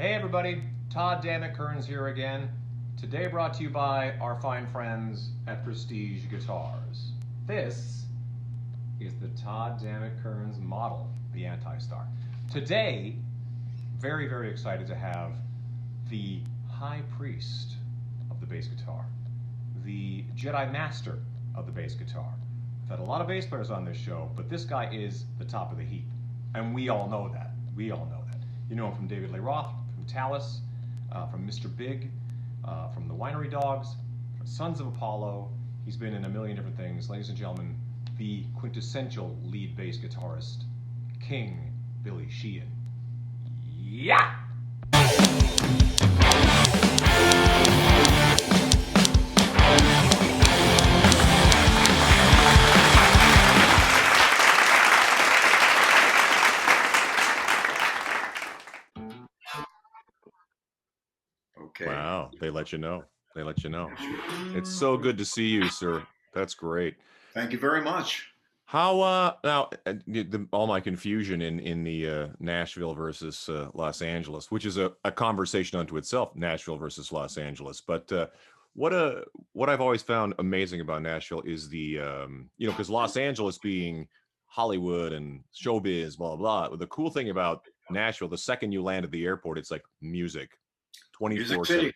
Hey everybody, Todd Dammit Kerns here again. Today brought to you by our fine friends at Prestige Guitars. This is the Todd Dammit Kerns model, the Anti-Star. Today, very, very excited to have the High Priest of the bass guitar, the Jedi Master of the bass guitar. I've had a lot of bass players on this show, but this guy is the top of the heap. And we all know that. We all know that. You know him from David Lee Roth, from Talas, from Mr. Big, from the Winery Dogs, from Sons of Apollo. He's been in a million different things. Ladies and gentlemen, the quintessential lead bass guitarist, King Billy Sheehan. Yeah! Okay. Wow, they let you know. They let you know. It's so good to see you, sir. That's great. Thank you very much. How now all my confusion in the Nashville versus Los Angeles, which is a conversation unto itself, Nashville versus Los Angeles. But what I've always found amazing about Nashville is the because Los Angeles being Hollywood and showbiz, blah blah blah. The cool thing about Nashville, the second you land at the airport, it's like music, 24/7.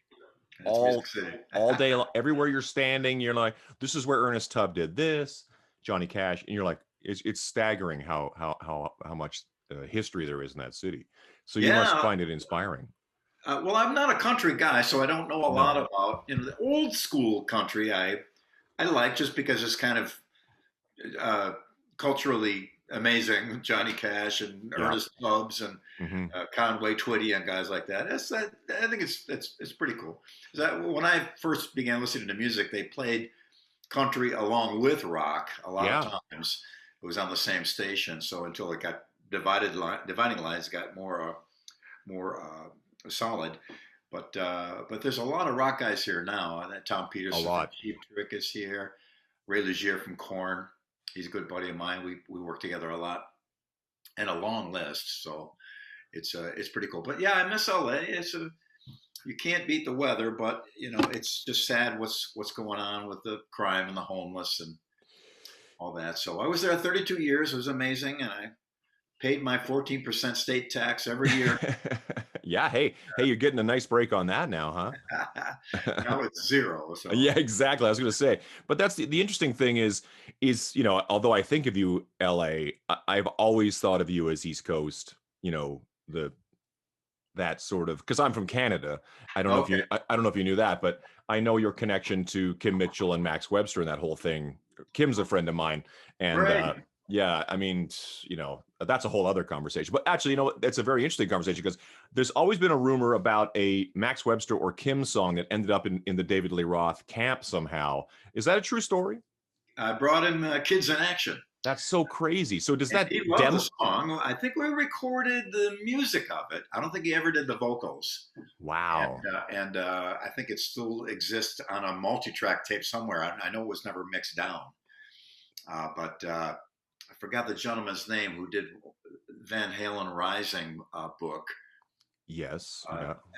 All day long, everywhere you're standing, you're like, this is where Ernest Tubb did this, Johnny Cash, and you're like, it's staggering how much history there is in that city. So you must find it inspiring. Well, I'm not a country guy, so I don't know a lot about the old school country. I like just because it's kind of culturally amazing. Johnny Cash and Ernest Tubbs and Conway Twitty and guys like that. I think it's pretty cool. When I first began listening to music, they played country along with rock a lot of times. It was on the same station, so until it got dividing lines got more solid. But there's a lot of rock guys here now. And Tom Peterson, a lot. Cheap Trick is here. Ray Luzier from Korn. He's a good buddy of mine. We work together a lot, and a long list. So it's pretty cool. But yeah, I miss LA. You can't beat the weather, but it's just sad what's going on with the crime and the homeless and all that. So I was there 32 years. It was amazing, and I paid my 14% state tax every year. Yeah. Hey, you're getting a nice break on that now, huh? Now it's zero. So. Yeah, exactly. I was going to say, but that's the interesting thing is, although I think of you, LA, I've always thought of you as East Coast, that sort of, because I'm from Canada. I don't know if you knew that, but I know your connection to Kim Mitchell and Max Webster and that whole thing. Kim's a friend of mine. And yeah, I mean, that's a whole other conversation. But actually, it's a very interesting conversation because there's always been a rumor about a Max Webster or Kim song that ended up in the David Lee Roth camp somehow. Is that a true story? I brought him Kids in Action. That's so crazy. So does that he loved the song? I think we recorded the music of it. I don't think he ever did the vocals. Wow. And I think it still exists on a multi-track tape somewhere. I know it was never mixed down. But I forgot the gentleman's name who did Van Halen Rising book. Yes.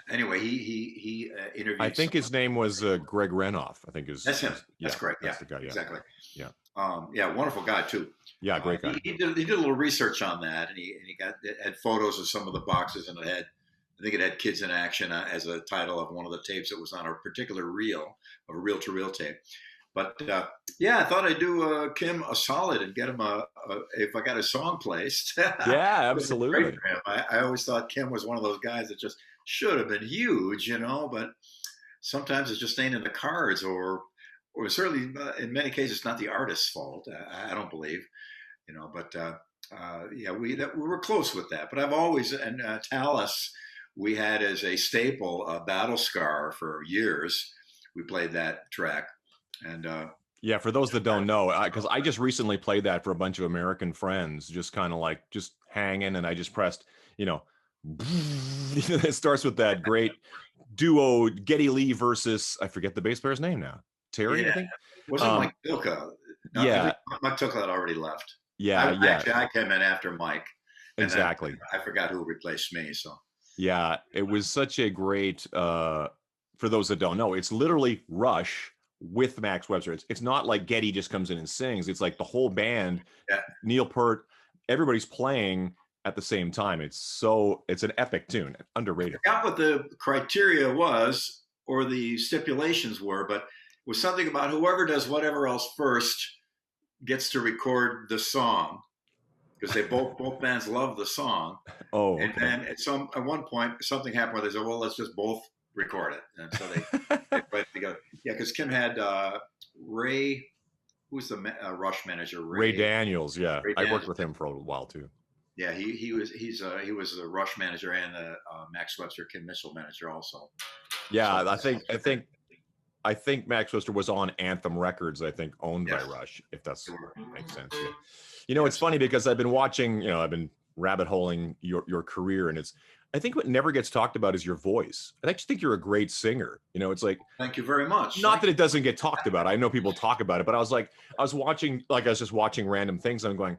Anyway, he interviewed. I think his name was Greg Renoff. I think that's him. That's correct. That's the guy. Yeah. Exactly. Yeah. Wonderful guy too. Yeah, great guy. He did a little research on that, and he had photos of some of the boxes, and I think it had Kids in Action as a title of one of the tapes that was on a particular reel, of a reel-to-reel tape. But I thought I'd do Kim a solid and get him if I got a song placed. Yeah, absolutely. I always thought Kim was one of those guys that just should have been huge, but sometimes it's just ain't in the cards, or certainly in many cases it's not the artist's fault. I don't believe, But we were close with that. But I've always and Talas we had as a staple, Battle Scar for years. We played that track. And for those that don't know, because I just recently played that for a bunch of American friends, just kind of like just hanging, and I just pressed, it starts with that great duo, Geddy Lee versus, I forget the bass player's name now, Terry, I think. Wasn't Mike Tilka? No, Mike Tilka had already left. Yeah, Actually, I came in after Mike. Exactly. I forgot who replaced me. So. Yeah, it was such a great. For those that don't know, it's literally Rush with Max Webster. It's not like Geddy just comes in and sings. It's like the whole band, Yeah. Neil Peart, everybody's playing at the same time. It's an epic tune, underrated. I forgot what the criteria was or the stipulations were, but it was something about whoever does whatever else first gets to record the song because they both bands love the song. Oh, And okay. then at one point something happened where they said, "Well, let's just both record it," and so they put it together. Yeah, because Kim had Ray, who's the Rush manager, Ray Daniels. Yeah, Ray I worked Daniels. with him for a while too. Yeah, he was the Rush manager and the Max Webster Kim Mitchell manager also. Yeah, So, I think Max Webster was on Anthem Records. I think owned Yes. by Rush, if that's Sure. makes sense. Yeah. You know, it's funny because I've been watching. You know, I've been rabbit holing your career, and I think what never gets talked about is your voice. I actually think you're a great singer. You know, it's like, Thank you very much. not that it doesn't get talked about. I know people talk about it, but I was just watching random things, and I'm going,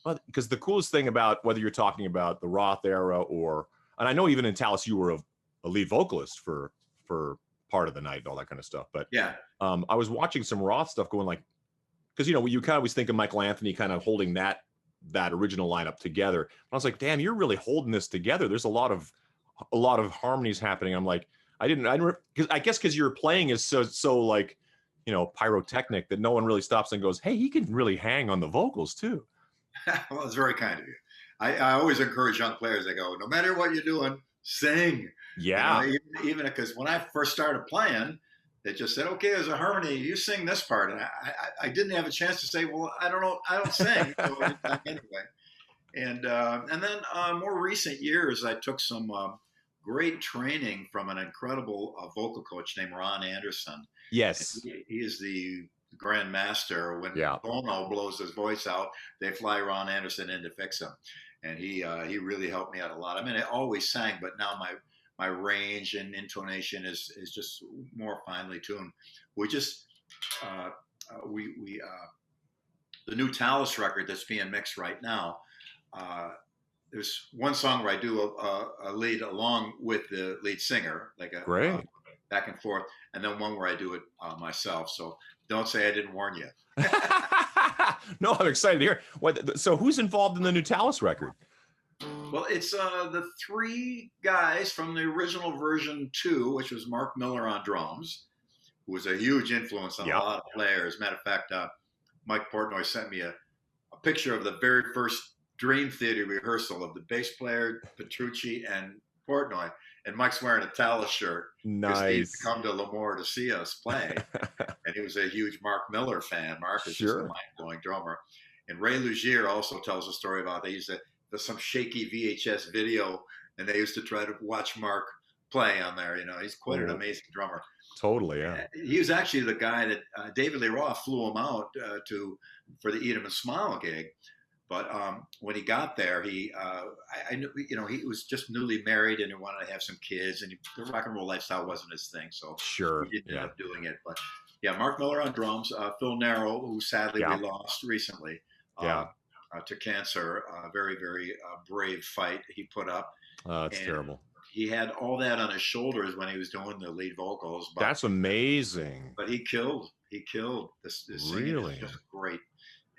well, because the coolest thing about whether you're talking about the Roth era and I know even in Talas you were a lead vocalist for part of the night and all that kind of stuff. But Yeah. I was watching some Roth stuff going like, because you know you kind of always think of Michael Anthony kind of holding that original lineup together. And I was like, damn, you're really holding this together. There's a lot of harmonies happening. I'm like, because you're playing is so like, you know, pyrotechnic that no one really stops and goes, hey, he can really hang on the vocals too. Well, it's very kind of you. I always encourage young players. I go, no matter what you're doing, sing. Yeah. You know, even because when I first started playing, they just said, okay, there's a harmony. You sing this part. And I didn't have a chance to say, well, I don't know. I don't sing. So anyway. And then more recent years, I took some great training from an incredible vocal coach named Ron Anderson. Yes. He is the Grand Master. When Bono blows his voice out, they fly Ron Anderson in to fix him. And he really helped me out a lot. I mean, I always sang, but now my range and intonation is just more finely tuned. We just the new Talas record that's being mixed right now. There's one song where I do a lead along with the lead singer, like a back and forth, and then one where I do it myself. So don't say I didn't warn you. No, I'm excited to hear. So who's involved in the new Talas record? Well, it's the three guys from the original version 2, which was Mark Miller on drums, who was a huge influence on a lot of players. Matter of fact, Mike Portnoy sent me a picture of the very first Dream Theater rehearsal of the bass player, Petrucci, and Portnoy. And Mike's wearing a Talas shirt. Nice. He'd come to Lemoore to see us play. And he was a huge Mark Miller fan. Mark is just a mind-blowing drummer. And Ray Lugier also tells a story about there's some shaky VHS video, and they used to try to watch Mark play on there. You know, he's quite an amazing drummer. Totally, yeah. He was actually the guy that David Lee Roth flew him out for the Eat 'Em and Smile gig. But when he got there, I knew, you know, he was just newly married and he wanted to have some kids, and the rock and roll lifestyle wasn't his thing, so he didn't end up doing it. But yeah, Mark Miller on drums, Phil Narrow, who sadly we lost recently to cancer, very, very brave fight he put up. It's terrible. He had all that on his shoulders when he was doing the lead vocals. But, that's amazing. But he killed. This really just great.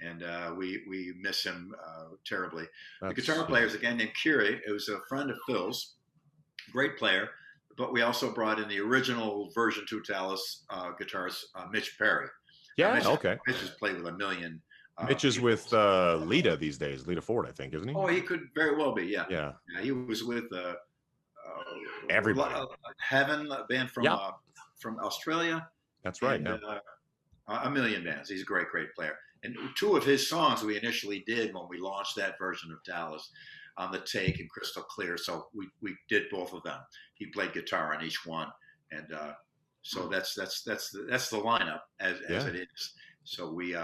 And we miss him terribly. The guitar player is a guy named Kiri. It was a friend of Phil's, great player. But we also brought in the original version 2 Talas guitarist, Mitch Perry. Yeah, Mitch has played with a million. Mitch is with Lita these days. Lita Ford, I think, isn't he? Oh, he could very well be. Yeah. Yeah. He was with everybody. Heaven, a band from Australia. That's right. And, a million bands. He's a great, great player. And 2 of his songs we initially did when we launched that version of Talas on the Take and Crystal Clear. So we did both of them. He played guitar on each one, and so that's the lineup as it is. So we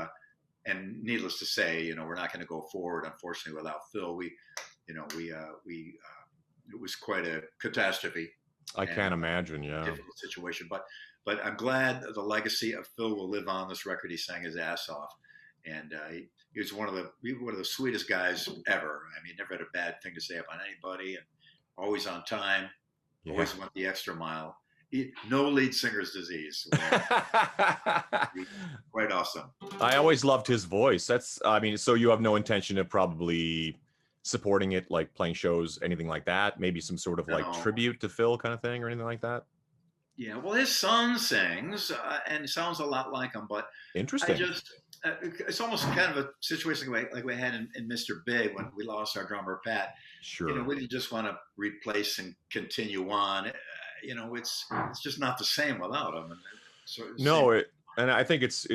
and needless to say, you know, we're not going to go forward, unfortunately, without Phil. It was quite a catastrophe. I can't imagine. Yeah, difficult situation, but I'm glad the legacy of Phil will live on this record. He sang his ass off. And he was one of the sweetest guys ever. I mean, never had a bad thing to say about anybody, and always on time, Yeah. always went the extra mile. No lead singer's disease. Quite awesome. I always loved his voice. I mean, so you have no intention of probably supporting it, like playing shows, anything like that? Maybe some sort of like No. tribute to Phil kind of thing or anything like that? Yeah, well, his son sings and sounds a lot like him, but I Interesting. just, it's almost kind of a situation like we had in Mr. Big when we lost our drummer, Pat. Sure. You know, we didn't just want to replace and continue on. You know, it's just not the same without him. And so, No, and I think it's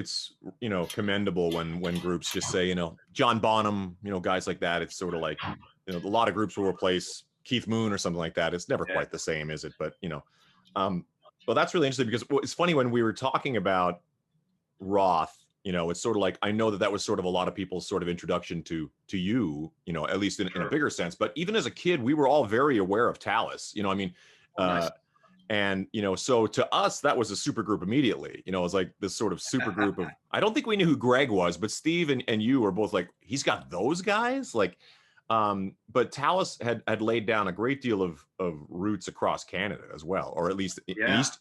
you know, commendable when groups just say, you know, John Bonham, you know, guys like that. It's sort of like, you know, a lot of groups will replace Keith Moon or something like that. It's never quite the same, is it? But you know, well, that's really interesting because it's funny when we were talking about Roth. You know, it's sort of like I know that was sort of a lot of people's sort of introduction to you. You know, at least in a bigger sense. But even as a kid, we were all very aware of Talas. You know, I mean. nice. And, you know, so to us, that was a super group immediately. You know, it was like this sort of super group of, I don't think we knew who Greg was, but Steve and you were both like, he's got those guys. Like, but Talas had laid down a great deal of roots across Canada as well, or at least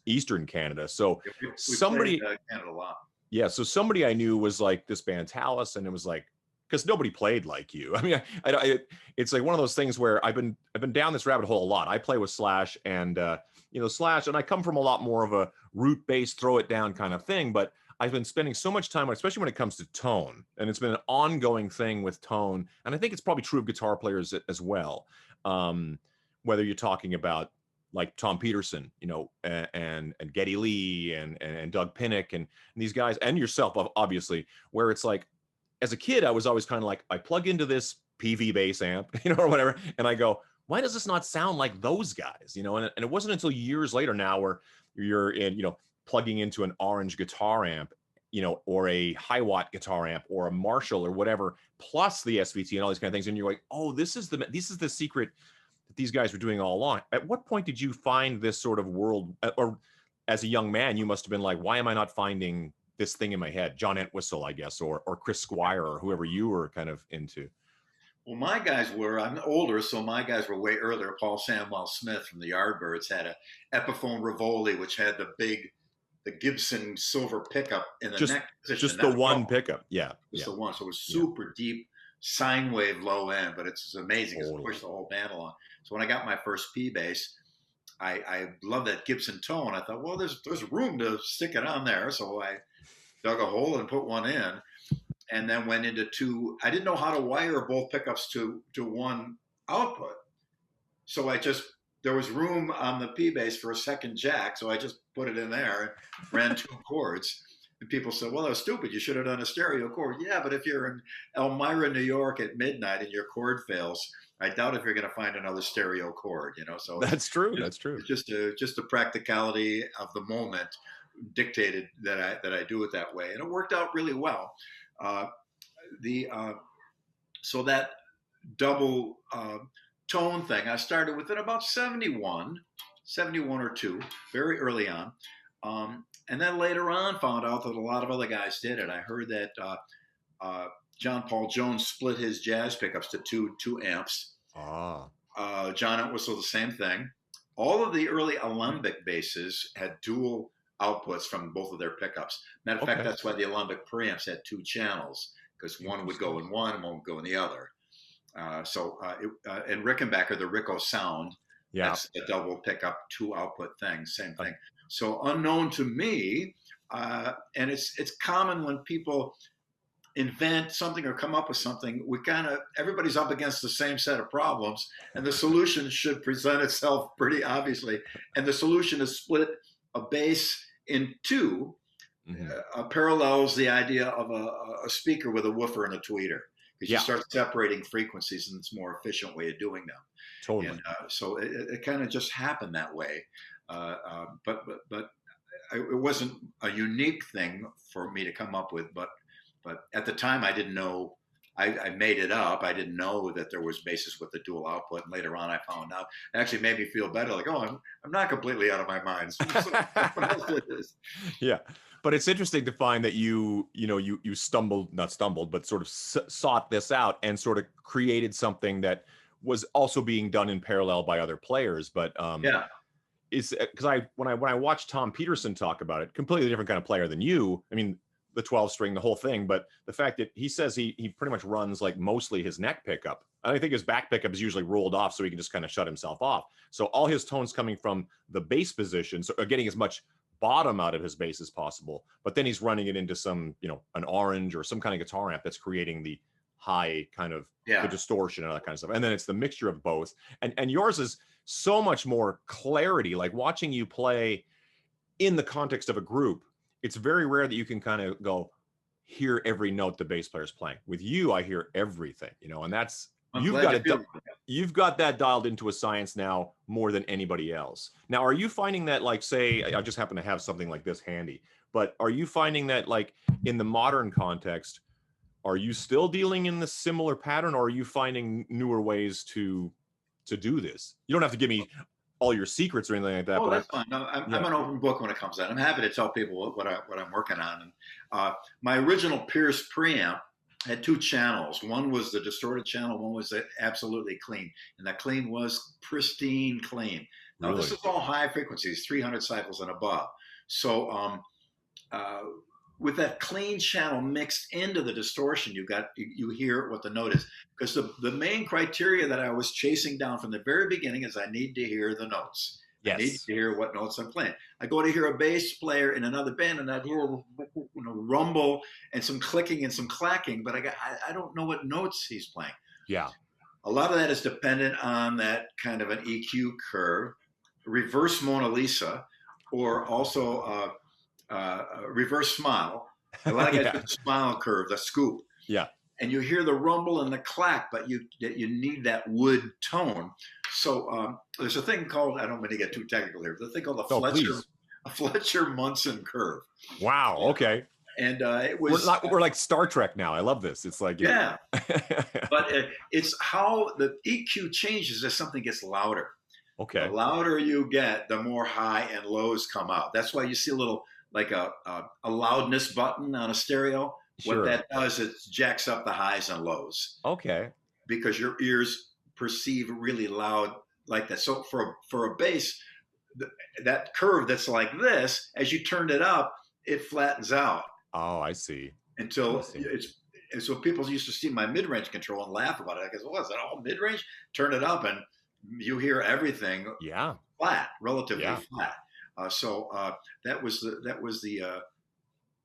Eastern Canada. So we somebody, played, Canada a lot. Yeah. So somebody I knew was like this band Talas, and it was like, because nobody played like you. I mean, it's like one of those things where I've been down this rabbit hole a lot. I play with Slash and, you know, Slash, and I come from a lot more of a root-based, throw it down kind of thing, but I've been spending so much time, especially when it comes to tone, and it's been an ongoing thing with tone, and I think it's probably true of guitar players as well. Whether you're talking about like Tom Peterson, you know, and Geddy Lee and Doug Pinnick and these guys, and yourself, obviously, where it's like, as a kid, I was always kind of like, I plug into this PV bass amp, you know, or whatever, and I go, why does this not sound like those guys? You know, and it wasn't until years later now where you're in, you know, plugging into an orange guitar amp, you know, or a high watt guitar amp or a Marshall or whatever, plus the SVT and all these kind of things. And you're like, oh, this is the secret that these guys were doing all along. At what point did you find this sort of world, or as a young man, you must have been like, why am I not finding this thing in my head? John Entwistle, I guess, or Chris Squire, or whoever you were kind of into. Well, my guys were, I'm older, so my guys were way earlier. Paul Samwell Smith from the Yardbirds had a Epiphone Rivoli, which had the Gibson silver pickup in the neck position. Just the one pickup. Yeah. Just the one. So it was super deep sine wave low end, but it's amazing because it pushed the whole band along. So when I got my first P bass, I love that Gibson tone. I thought, well, there's room to stick it on there. So I dug a hole and put one in. And then went into two. I didn't know how to wire both pickups to one output. So there was room on the P bass for a second jack. So I just put it in there and ran two chords. And people said, well, that's stupid. You should have done a stereo chord. Yeah, but if you're in Elmira, New York at midnight and your chord fails, I doubt if you're going to find another stereo chord, you know? So that's true. That's true. It's just the practicality of the moment dictated that I do it that way. And it worked out really well. So that double tone thing, I started with it about 71 or 2, very early on. And then later on found out that a lot of other guys did it. I heard that John Paul Jones split his jazz pickups to two amps. John Entwistle, the same thing. All of the early Alembic basses had dual outputs from both of their pickups. Matter of fact, that's why the Alembic preamps had 2 channels, because one would go in one and one would go in the other. And Rickenbacker, the Ricco sound, that's a double pickup, 2 output thing, same thing. So unknown to me, and it's common when people invent something or come up with something, everybody's up against the same set of problems, and the solution should present itself pretty obviously. And the solution is split a bass in 2, parallels the idea of a speaker with a woofer and a tweeter, because you start separating frequencies, and it's a more efficient way of doing them. Totally. And so it kind of just happened that way. But it wasn't a unique thing for me to come up with. But at the time, I didn't know. I made it up. I didn't know that there was basses with the dual output. And later on, I found out. It actually made me feel better. Like, oh, I'm not completely out of my mind. Yeah, but it's interesting to find that you not stumbled, but sort of sought this out and sort of created something that was also being done in parallel by other players. But Yeah. is because when I watched Tom Peterson talk about it, completely different kind of player than you. I mean, the 12 string, the whole thing, but the fact that he says he pretty much runs like mostly his neck pickup. I think his back pickup is usually rolled off so he can just kind of shut himself off. So all his tones coming from the bass position, so getting as much bottom out of his bass as possible, but then he's running it into some, an orange or some kind of guitar amp that's creating the high kind of the distortion and all that kind of stuff. And then it's the mixture of both. And yours is so much more clarity, like watching you play in the context of a group. It's very rare that you can kind of hear every note the bass player's playing. With you, I hear everything, and that's, you've got that dialed into a science now more than anybody else. Now, are you finding that, like, say, I just happen to have something like this handy, but are you finding that, like, in the modern context, are you still dealing in this similar pattern, or are you finding newer ways to do this? You don't have to give me all your secrets or anything like that. Oh, that's fine. No, I'm an open book when it comes to that. I'm happy to tell people what I'm working on. And my original Pierce preamp had two channels. One was the distorted channel. One was absolutely clean. And that clean was pristine clean. Now, This is all high frequencies, 300 cycles and above. So with that clean channel mixed into the distortion, you hear what the note is. Because the main criteria that I was chasing down from the very beginning is I need to hear the notes. Yes. I need to hear what notes I'm playing. I go to hear a bass player in another band, and I hear rumble and some clicking and some clacking, but I don't know what notes he's playing. Yeah. A lot of that is dependent on that kind of an EQ curve, reverse Mona Lisa, or also reverse smile. A lot of guys get the smile curve, the scoop. Yeah. And you hear the rumble and the clack, but you need that wood tone. So there's a thing called, I don't mean to get too technical here, but the thing called a Fletcher-Munson curve. Wow. Okay. And it was we're like Star Trek now. I love this. It's like but it's how the EQ changes as something gets louder. Okay. The louder you get, the more high and lows come out. That's why you see a little like a loudness button on a stereo. Sure. What that does is jacks up the highs and lows. Okay. Because your ears perceive really loud like that. So for a bass, that curve that's like this, as you turn it up, it flattens out. Oh, I see. Until it's, and so people used to see my mid-range control and laugh about it. I go, well, is that all mid-range? Turn it up and you hear everything flat, relatively flat. So that was the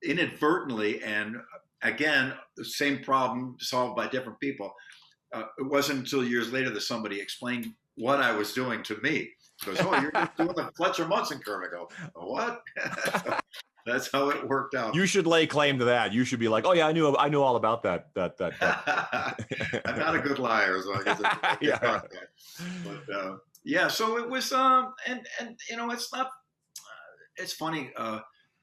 inadvertently, and again, the same problem solved by different people. It wasn't until years later that somebody explained what I was doing to me. He goes, oh, you're doing the Fletcher-Munson curve. I go, what? That's how it worked out. You should lay claim to that. You should be like, oh yeah, I knew all about that. I'm not a good liar, so I guess But so it was, and it's not. It's funny.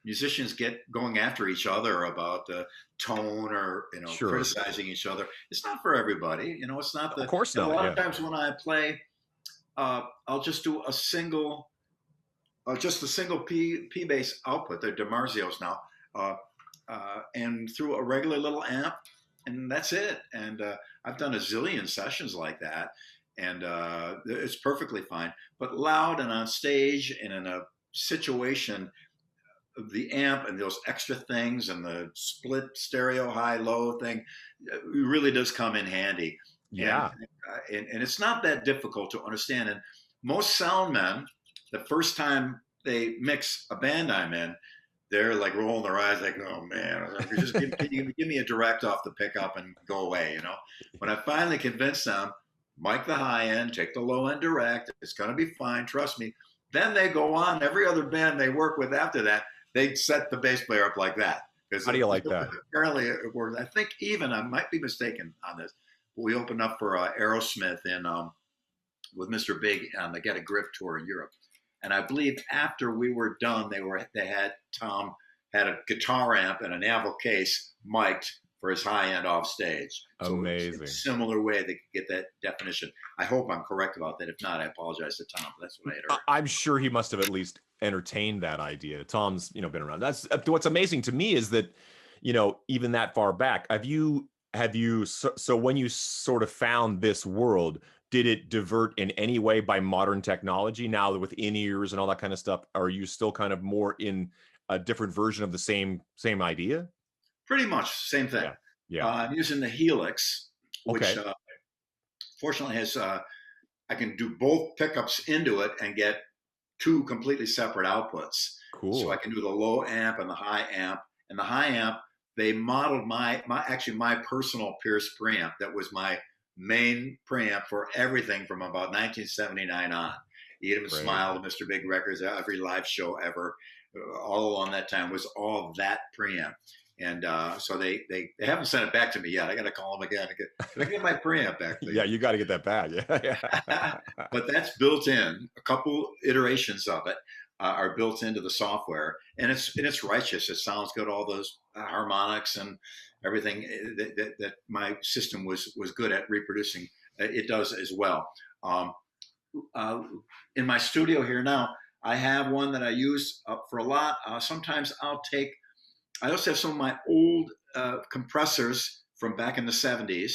Musicians get going after each other about the tone or criticizing each other. It's not for everybody. It's not the. Of course not. A lot of times when I play, I'll just do a single P bass output. They're DiMarzios now, and through a regular little amp, and that's it. And I've done a zillion sessions like that, and it's perfectly fine. But loud and on stage and in a situation, the amp and those extra things and the split stereo high low thing really does come in handy. Yeah, and it's not that difficult to understand. And most sound men, the first time they mix a band I'm in, they're like rolling their eyes like, oh man, just give me a direct off the pickup and go away. When I finally convinced them, mic the high end, take the low end direct, it's going to be fine, trust me. Then they go on. Every other band they work with after that, they set the bass player up like that. How do you like that? Apparently it works. I think even, I might be mistaken on this, but we opened up for Aerosmith with Mr. Big on the Get a Grip tour in Europe. And I believe after we were done, Tom had a guitar amp and a Navel case mic'd for his high end off stage. So amazing. In a similar way, they could get that definition. I hope I'm correct about that. If not, I apologize to Tom. But that's what I had heard. I'm sure he must have at least entertained that idea. Tom's, been around. That's what's amazing to me is that, even that far back, have you so when you sort of found this world, Did it divert in any way by modern technology now with in-ears and all that kind of stuff? Are you still kind of more in a different version of the same idea? Pretty much same thing. Yeah. Yeah. I'm using the Helix, which Okay. fortunately has I can do both pickups into it and get two completely separate outputs. So I Cool. can do the low amp and the high amp. And the high amp, they modeled my personal Pierce preamp. That was my main preamp for everything from about 1979 on. Eat 'em and Great. Smile, Mr. Big Records, every live show ever, all along that time was all that preamp. And so they haven't sent it back to me yet. I got to call them again. Can I get my preamp back, please? Yeah, you got to get that back. Yeah. But that's built in. A couple iterations of it are built into the software, and it's righteous. It sounds good. All those harmonics and everything that my system was good at reproducing, it does as well. In my studio here now, I have one that I use for a lot. Sometimes I also have some of my old compressors from back in the 70s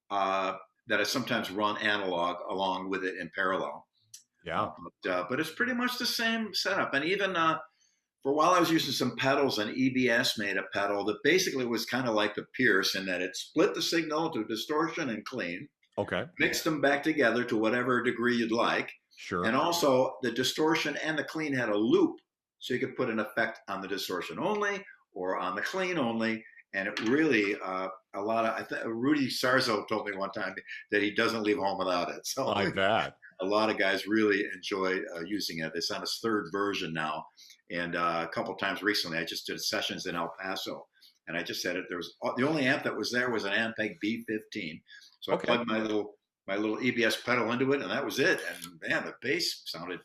that I sometimes run analog along with it in parallel. Yeah. But it's pretty much the same setup. And even for a while, I was using some pedals, and EBS made a pedal that basically was kind of like the Pierce in that it split the signal to distortion and clean, Okay. mixed them back together to whatever degree you'd like. Sure. And also the distortion and the clean had a loop, so you could put an effect on the distortion only or on the clean only. And it really, Rudy Sarzo told me one time that he doesn't leave home without it. So I bet. a lot of guys really enjoy using it. It's on its third version now. And a couple times recently, I just did sessions in El Paso. And I just said it. There was the only amp that was there was an Ampeg B15. So I plugged my little EBS pedal into it, and that was it. And man, the bass sounded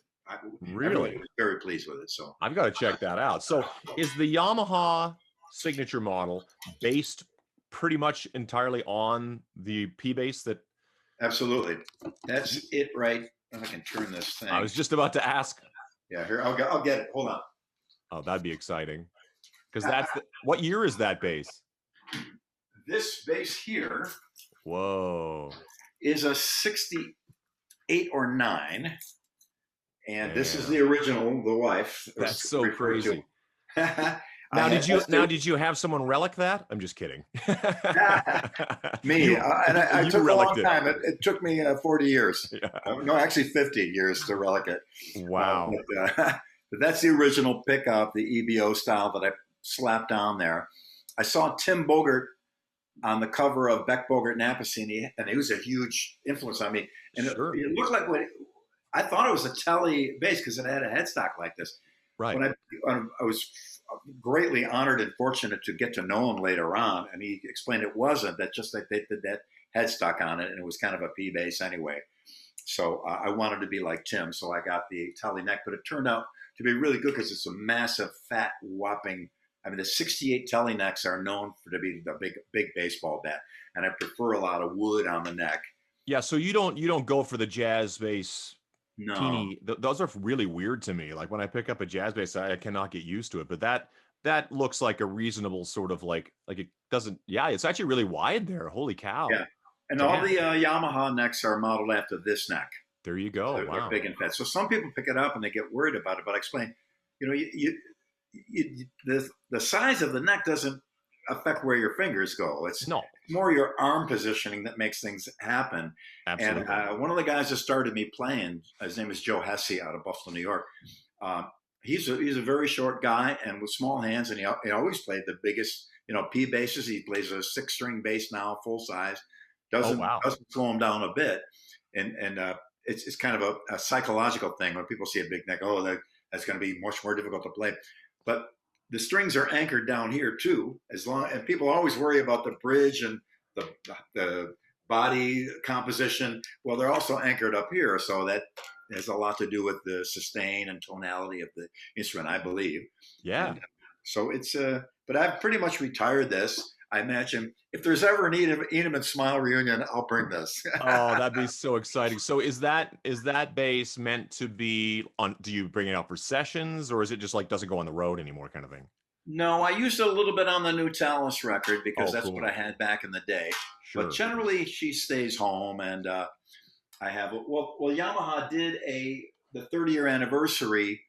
Really was very pleased with it. So I've got to check that out. So is the Yamaha signature model based pretty much entirely on the P bass that? Absolutely, that's it, right? If I can turn this thing. I was just about to ask. Yeah, here I'll get it. Hold on. Oh, that'd be exciting. Because what year is that bass? This bass here. Whoa. Is a 68 or 9. And this is the original, the wife. That's so crazy. Now, did you have someone relic that? I'm just kidding. Me. I took a long time. It took me 40 years. Yeah. No, actually 50 years to relic it. Wow. But that's the original pickup, the EBO style that I slapped down there. I saw Tim Bogert on the cover of Beck Bogert and Apicini, and he was a huge influence on me. And Sure. it looked like I thought it was a Tele bass because it had a headstock like this. Right. When I was greatly honored and fortunate to get to know him later on, and he explained it wasn't that, just like they did that headstock on it, and it was kind of a P bass anyway. So I wanted to be like Tim, so I got the Tele neck, but it turned out to be really good because it's a massive, fat, whopping. I mean, the 68 Tele necks are known to be the big baseball bat, and I prefer a lot of wood on the neck. Yeah, so you don't go for the jazz bass. No. Teeny. Those are really weird to me. Like when I pick up a jazz bass, I cannot get used to it. But that looks like a reasonable sort of like it doesn't. Yeah, it's actually really wide there. Holy cow! Yeah, and all the Yamaha necks are modeled after this neck. There you go. So wow. They're big and fat. So some people pick it up and they get worried about it. But I explain, the size of the neck doesn't affect where your fingers go. It's more your arm positioning that makes things happen. Absolutely. And one of the guys that started me playing, his name is Joe Hesse out of Buffalo, New York. He's a very short guy and with small hands, and he always played the biggest, P basses. He plays a 6-string bass now, full size. Doesn't slow him down a bit, and it's kind of a psychological thing when people see a big neck. Oh, that's going to be much more difficult to play, but the strings are anchored down here too. And people always worry about the bridge and the body composition. Well, they're also anchored up here, so that has a lot to do with the sustain and tonality of the instrument, I believe. Yeah. And so it's but I've pretty much retired this. I imagine if there's ever an Eat 'em and Smile reunion, I'll bring this. Oh, that'd be so exciting. So is that bass meant to be on? Do you bring it out for sessions, or is it just like doesn't go on the road anymore, kind of thing? No, I used it a little bit on the new Talas record because that's cool. what I had back in the day. Sure. But generally, she stays home, and I have. Well, Yamaha did the 30-year anniversary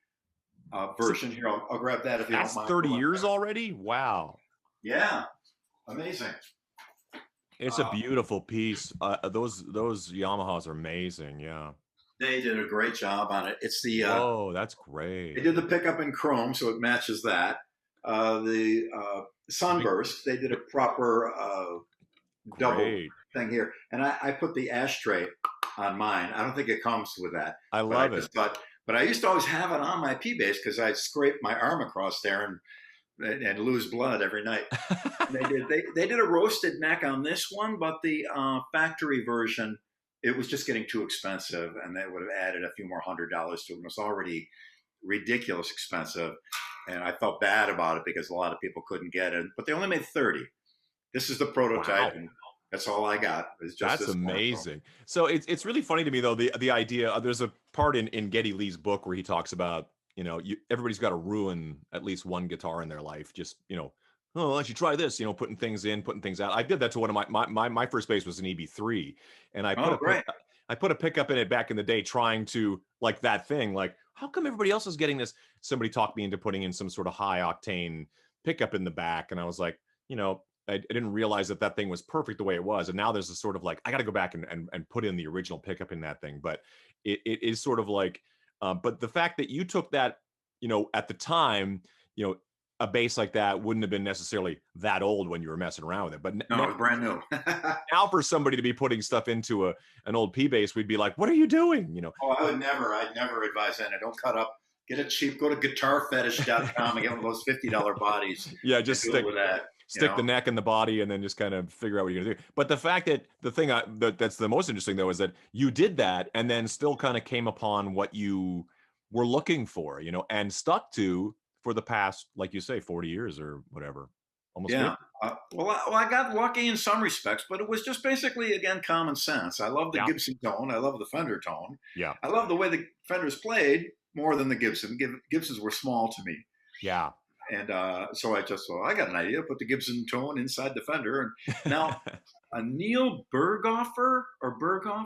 So version. Here, I'll grab that if you don't that's mind. 30 years already. Wow. Yeah, amazing. It's a Uh, beautiful piece. Those Yamahas are amazing. Yeah. they did a great job on it. It's the Whoa, that's they great. did the pickup in chrome, so it matches that. The Big, sunburst, they did a proper double great. thing here, and I put the ashtray on mine. I don't think it comes with that, I but I love it. just thought. But I used to always have it on my P bass because I'd scrape my arm across there and lose blood every night. And they did a roasted neck on this one, but the factory version, it was just getting too expensive, and they would have added a few more $100 to it. It was already ridiculous expensive, and I felt bad about it because a lot of people couldn't get it. But they only made 30. This is the prototype, Wow. and that's all I got. It's just That's this amazing. So it's really funny to me though, the idea, there's a part in Geddy Lee's book where he talks about, everybody's got to ruin at least one guitar in their life. Just, oh, why don't you try this, putting things in, putting things out. I did that to one of my first bass was an EB3, and Oh, great. I put a pickup in it back in the day trying to like that thing, like, how come everybody else is getting this? Somebody talked me into putting in some sort of high octane pickup in the back. And I was like, I didn't realize that thing was perfect the way it was. And now there's a sort of like, I got to go back and put in the original pickup in that thing. But it is sort of like, but the fact that you took that, at the time, a bass like that wouldn't have been necessarily that old when you were messing around with it. But No, it was brand new. now for somebody to be putting stuff into an old P bass, we'd be like, what are you doing? Oh, I'd never advise that. Don't cut up. Get it cheap. Go to guitarfetish.com and get one of those $50 bodies. Yeah, just stick with that. Stick the neck in the body and then just kind of figure out what you're gonna do. But the fact that the thing that's the most interesting though is that you did that and then still kind of came upon what you were looking for, and stuck to for the past, like you say, 40 years or whatever, almost. Yeah. I got lucky in some respects, but it was just basically, again, common sense. I love the Gibson tone. I love the Fender tone. Yeah. I love the way the Fenders played more than the Gibson. Gibsons were small to me. Yeah. And so I got an idea, put the Gibson tone inside the Fender. And now Neil Berghoff,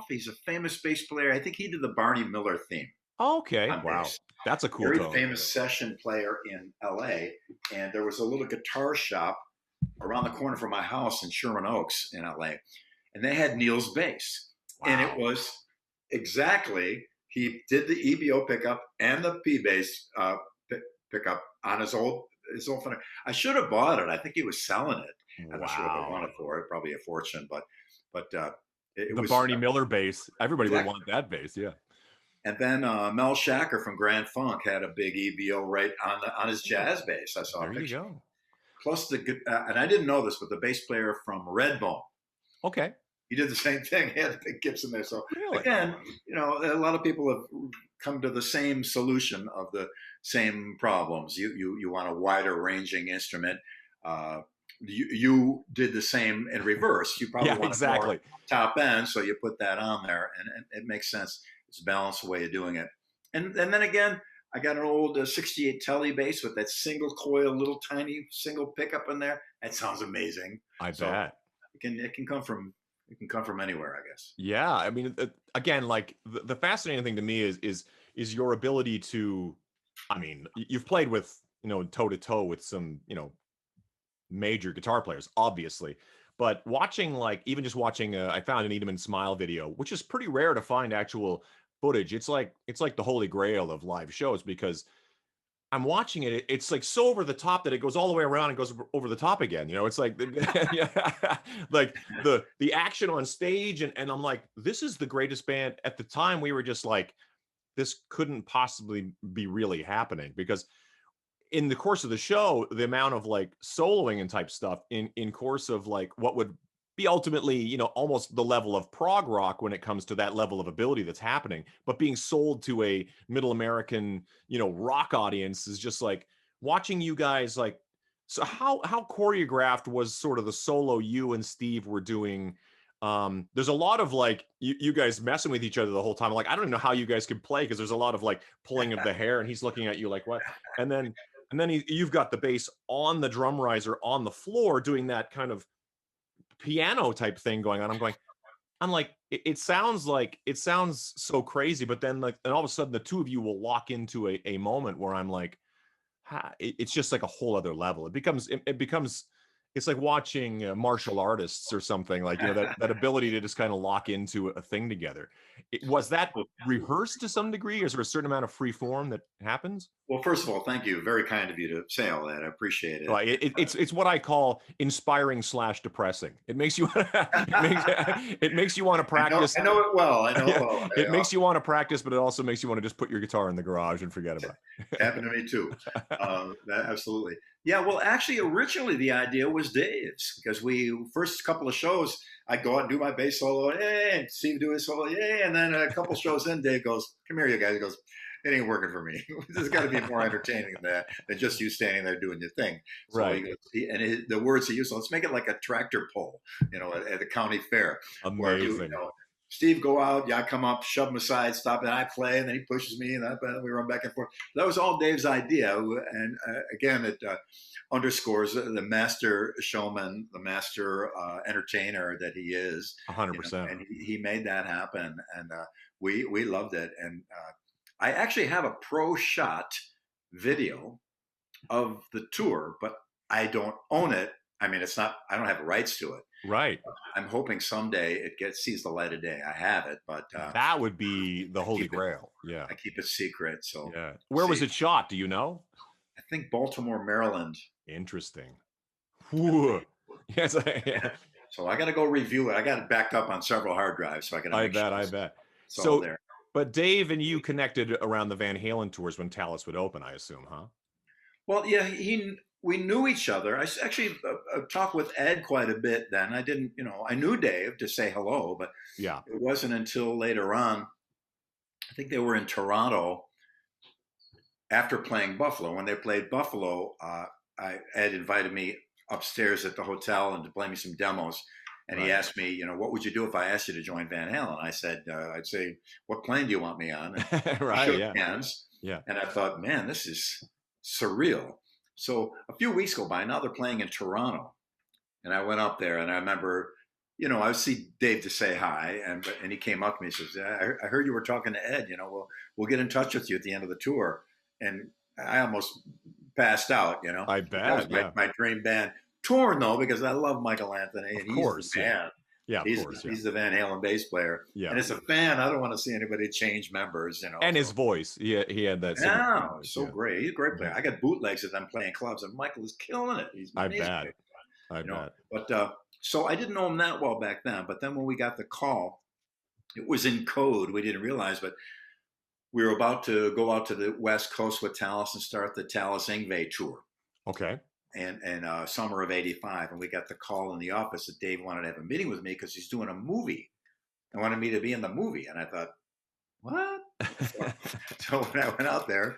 he's a famous bass player. I think he did the Barney Miller theme. Okay. Wow. Bass. That's a cool Very tone. famous session player in LA. And there was a little guitar shop around the corner from my house in Sherman Oaks in LA. And they had Neil's bass. Wow. And it was exactly, he did the EBO pickup and the P bass pickup on his old Fender. I should have bought it. I think he was selling it. I'm not sure what I wanted for it. Probably a fortune, but it the was Barney Miller bass. Everybody would want that bass, yeah. And then Mel Shacker from Grand Funk had a big EBO right on his jazz bass. I saw a picture. There you go. Plus and I didn't know this, but the bass player from Redbone. Okay. He did the same thing. He had a big Gibson there. So really? Again, a lot of people have come to the same solution of the same problems. You want a wider ranging instrument. You did the same in reverse. You probably want more top end, so you put that on there, and it makes sense. It's a balanced way of doing it. And then again, I got an old 68 Tele bass with that single coil, little tiny single pickup in there. That sounds amazing. I bet it can come from anywhere, I guess. Yeah, I mean, again, like the fascinating thing to me is your ability to, I mean, you've played with toe to toe with some major guitar players, obviously, but watching even just watching, I found an Edeman Smile video, which is pretty rare to find actual footage. It's like the holy grail of live shows because I'm watching it. It's like so over the top that it goes all the way around and goes over the top again. It's like, like the action on stage. And I'm like, this is the greatest band. At the time, we were just like, this couldn't possibly be really happening because in the course of the show, the amount of like soloing and type stuff in course of like what would be ultimately, almost the level of prog rock when it comes to that level of ability that's happening, but being sold to a middle American, rock audience is just like watching you guys like, so how choreographed was sort of the solo you and Steve were doing? There's a lot of like, you guys messing with each other the whole time. Like, I don't know how you guys could play because there's a lot of like pulling of the hair and he's looking at you like, what? And then you've got the bass on the drum riser on the floor doing that kind of piano type thing going on. I'm going, I'm like, it sounds so crazy, but then like, and all of a sudden the two of you will lock into a moment where I'm like, it's just like a whole other level. It becomes, it's like watching martial artists or something, like, you know, that ability to just kind of lock into a thing together. Was that rehearsed to some degree? Is there a certain amount of free form that happens? Well, first of all, thank you. Very kind of you to say all that. I appreciate it. Right. It's what I call inspiring / depressing. It makes you it makes you want to practice. I know it well. I know it well. It makes you want to practice, but it also makes you want to just put your guitar in the garage and forget about it. Happened to me too. Absolutely. Yeah. Well, actually, originally the idea was Dave's, because we first couple of shows, I'd go out and do my bass solo, and Steve do his solo, and then a couple shows in, Dave goes, "Come here, you guys." He goes, "It ain't working for me. There's got to be more entertaining than that, than just you standing there doing your thing." So right. The words he used, so let's make it like a tractor pull, you know, at the county fair. Amazing. Where you know, Steve go out, I come up, shove him aside, stop, and I play, and then he pushes me, and we run back and forth. That was all Dave's idea, and again, it underscores the master showman, the master entertainer that he is. 100%. You know, and he made that happen, and we loved it. And I actually have a pro shot video of the tour, but I don't own it. I mean, it's not, I don't have rights to it. Right. I'm hoping someday it sees the light of day. I have it, but that would be the holy grail. Yeah. I keep it secret. So yeah. Where was it shot? Do you know? I think Baltimore, Maryland. Interesting. Whew. Yes. Yeah. So I got to go review it. I got it backed up on several hard drives, so I got. I bet. So there. But Dave and you connected around the Van Halen tours when Talas would open, I assume, huh? Well, yeah, we knew each other. I actually talked with Ed quite a bit then. I didn't, you know, I knew Dave to say hello, but yeah, it wasn't until later on. I think they were in Toronto after playing Buffalo. When they played Buffalo, Ed invited me upstairs at the hotel and to play me some demos. And he asked me, you know, what would you do if I asked you to join Van Halen? I said, I'd say, what plane do you want me on? And right, shook hands. Yeah. And I thought, man, this is surreal. So a few weeks go by. Now they're playing in Toronto. And I went up there, and I remember, you know, I would see Dave to say hi. And he came up to me and says, I heard you were talking to Ed. You know, we'll get in touch with you at the end of the tour. And I almost passed out, you know. I bet. That was my dream band. Torn though, because I love Michael Anthony, and he's the band. Yeah, he's the Van Halen bass player. Yeah, and as a fan, I don't want to see anybody change members, you know. And his voice, he had that. Yeah, so great. He's a great player. I got bootlegs of them playing clubs, and Michael is killing it. He's amazing. I bet. But so I didn't know him that well back then. But then when we got the call, it was in code. We didn't realize, but we were about to go out to the West Coast with Talas and start the Talas Yngwie tour. Okay. And summer of '85, and we got the call in the office that Dave wanted to have a meeting with me because he's doing a movie. And wanted me to be in the movie, and I thought, what? So when I went out there,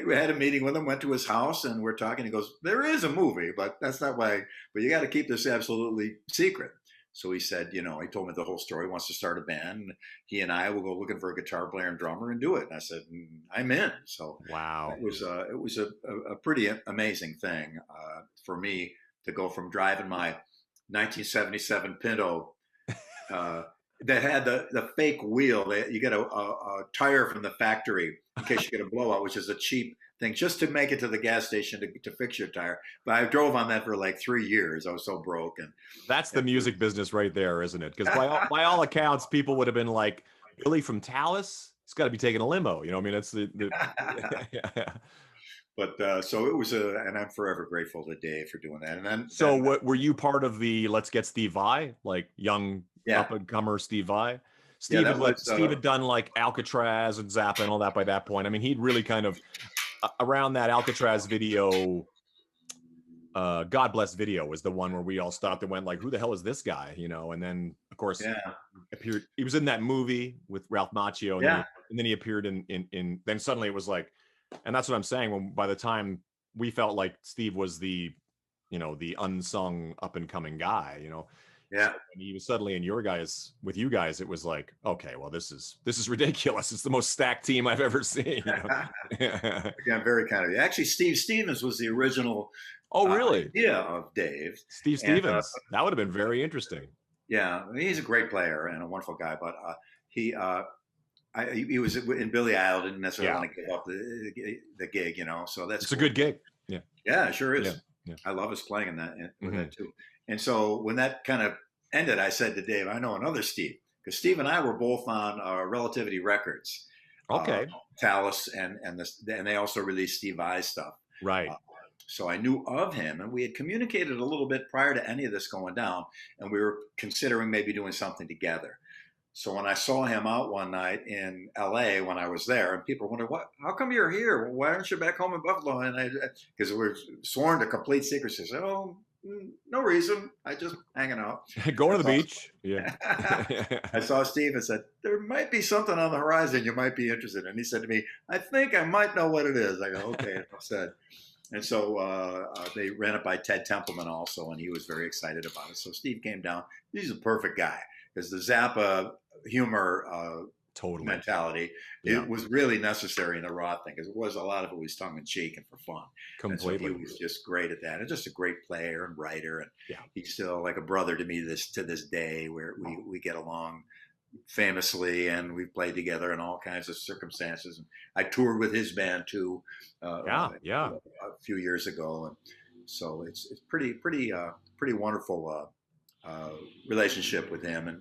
we had a meeting with him. Went to his house, and we're talking. He goes, "There is a movie, but that's not why. But you got to keep this absolutely secret." So he said, you know, he told me the whole story. He wants to start a band. And he and I will go looking for a guitar player and drummer and do it. And I said, I'm in. So wow, it was a pretty amazing thing for me to go from driving my 1977 Pinto that had the fake wheel. You get a tire from the factory in case you get a blowout, which is a cheap thing, just to make it to the gas station to fix your tire. But I drove on that for like 3 years. I was so broke. And that's the music business right there, isn't it? Because by all accounts, people would have been like, Billy from Talas, he's got to be taking a limo. You know, I mean, that's the yeah. But so it was and I'm forever grateful to Dave for doing that. And then what were you part of the Let's Get Steve Vai, like young up and comer Steve Vai? Steve had done like Alcatraz and Zappa and all that by that point. I mean, he'd really kind of around that Alcatraz video, God Bless video was the one where we all stopped and went like, who the hell is this guy? You know, and then of course appeared. He was in that movie with Ralph Macchio, and then he appeared in. Then suddenly it was like, and that's what I'm saying. When by the time we felt like Steve was the unsung up and coming guy, you know. Yeah. So when he was suddenly in with you guys, it was like, okay, well, this is ridiculous. It's the most stacked team I've ever seen. You know? Again, very kind of you. Actually, Steve Stevens was the original really? idea of Dave. Steve Stevens. That would have been very interesting. Yeah, he's a great player and a wonderful guy, but he he was in Billy Idol, didn't necessarily Yeah. want to give up the gig, you know. So that's It's a cool. good gig. Yeah. Yeah, it sure is. Yeah. Yeah. I love his playing in that with Mhm. that too. And so when that kind of ended, I said to Dave, I know another Steve, because Steve and I were both on Relativity Records, Okay. Talas, and they also released Steve Vai's stuff. Right. So I knew of him, and we had communicated a little bit prior to any of this going down, and we were considering maybe doing something together. So when I saw him out one night in LA when I was there, and people wondered, "What? How come you're here? Why aren't you back home in Buffalo?" And because we're sworn to complete secrecy, I said, "Oh, no reason. I just hanging out." Going to the beach. Yeah. I saw Steve and said, "There might be something on the horizon you might be interested in." And he said to me, "I think I might know what it is." I go, "Okay," enough said. And so they ran it by Ted Templeman also, and he was very excited about it. So Steve came down. He's a perfect guy because the Zappa humor Totally. mentality, Yeah. it was really necessary in the Roth thing, because it was a lot of it was tongue in cheek and for fun. Completely. And so he was just great at that, and just a great player and writer, and Yeah. he's still like a brother to me to this day, where we get along famously, and we've played together in all kinds of circumstances. And I toured with his band too, Yeah. a few years ago, and so it's pretty wonderful relationship with him, and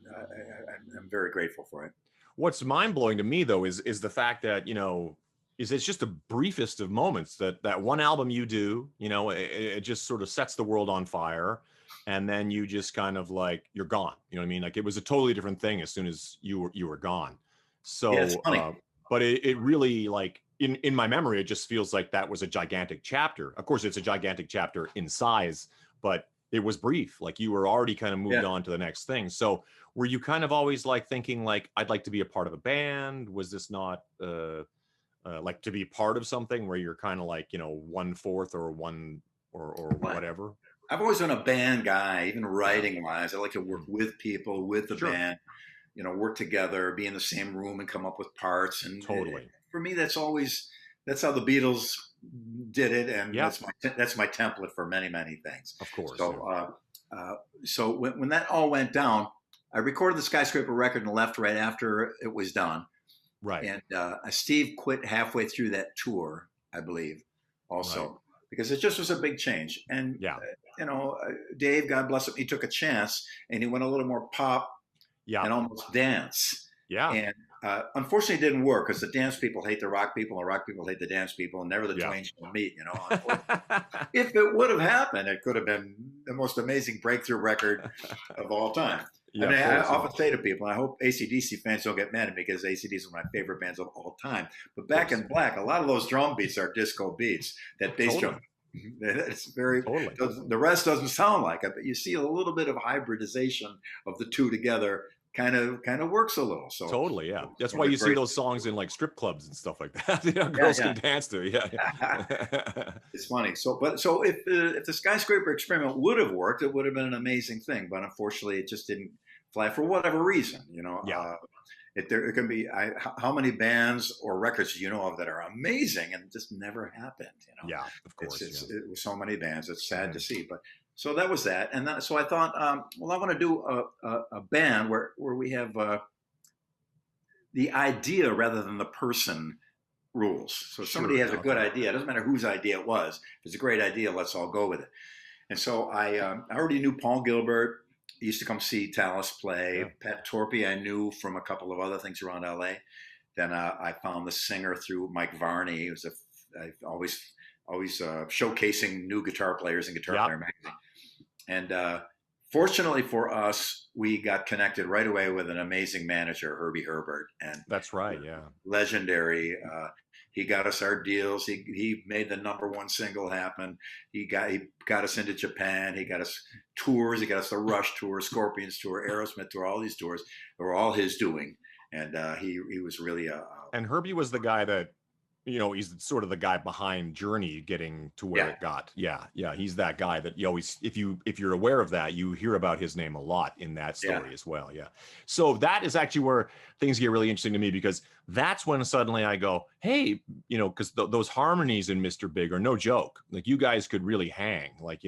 I'm very grateful for it. What's mind blowing to me though is the fact that, you know, is it's just the briefest of moments that one album you do, you know, it just sort of sets the world on fire, and then you just kind of like you're gone. You know what I mean? Like it was a totally different thing as soon as you were gone. So, Yeah, it's funny. but it really, like in my memory, it just feels like that was a gigantic chapter. Of course, it's a gigantic chapter in size, but it was brief. Like you were already kind of moved on to the next thing. So were you kind of always like thinking like, I'd like to be a part of a band? Was this not like to be part of something where you're kind of like, you know, 1/4 or one or whatever? I've always been a band guy, even writing wise. I like to work with people, with the band, you know, work together, be in the same room and come up with parts. And Totally. For me, that's how the Beatles did it, and that's my template for many things. Of course. So so when that all went down, I recorded the Skyscraper record and left right after it was done. Right. And Steve quit halfway through that tour, I believe, also, because it just was a big change. And you know, Dave, God bless him, he took a chance and he went a little more pop and almost dance. Yeah. And unfortunately, it didn't work, because the dance people hate the rock people, and the rock people hate the dance people, and never the twain shall meet. You know, if it would have happened, it could have been the most amazing breakthrough record of all time. Yeah, I mean, I often say to people, and I hope AC/DC fans don't get mad at me, because AC/DC is one of my favorite bands of all time. But Back in Black, a lot of those drum beats are disco beats. That bass drum, it's very. The rest doesn't sound like it, but you see a little bit of hybridization of the two together. Kind of works a little. So totally, yeah. That's why you see those songs in like strip clubs and stuff like that. You know, girls can dance to. Yeah. It's funny. So if the Skyscraper experiment would have worked, it would have been an amazing thing. But unfortunately, it just didn't fly for whatever reason. You know. Yeah. It can be. How many bands or records do you know of that are amazing and just never happened? You know. Yeah, of course. It was so many bands. It's sad to see, but. So that was that, and so I thought, well, I want to do a band where we have the idea rather than the person rules. So if somebody has a good idea, it doesn't matter whose idea it was. If it's a great idea, let's all go with it. And so I already knew Paul Gilbert. He used to come see Talas play. Yeah. Pat Torpey I knew from a couple of other things around LA. Then I found the singer through Mike Varney. He was always showcasing new guitar players in Guitar Player magazine. And fortunately for us, we got connected right away with an amazing manager, Herbie Herbert. And that's right, yeah. Legendary. He got us our deals. He made the #1 single happen. He got us into Japan. He got us tours. He got us the Rush tour, Scorpions tour, Aerosmith tour, all these tours. They were all his doing. And he was really And Herbie was the guy that he's sort of the guy behind Journey getting to where Yeah. it got. Yeah, yeah, he's that guy that you always, if you're aware of that, you hear about his name a lot in that story Yeah. as well. Yeah. So that is actually where things get really interesting to me, because that's when suddenly I go, hey, because those harmonies in Mr. Big are no joke. Like, you guys could really hang, like,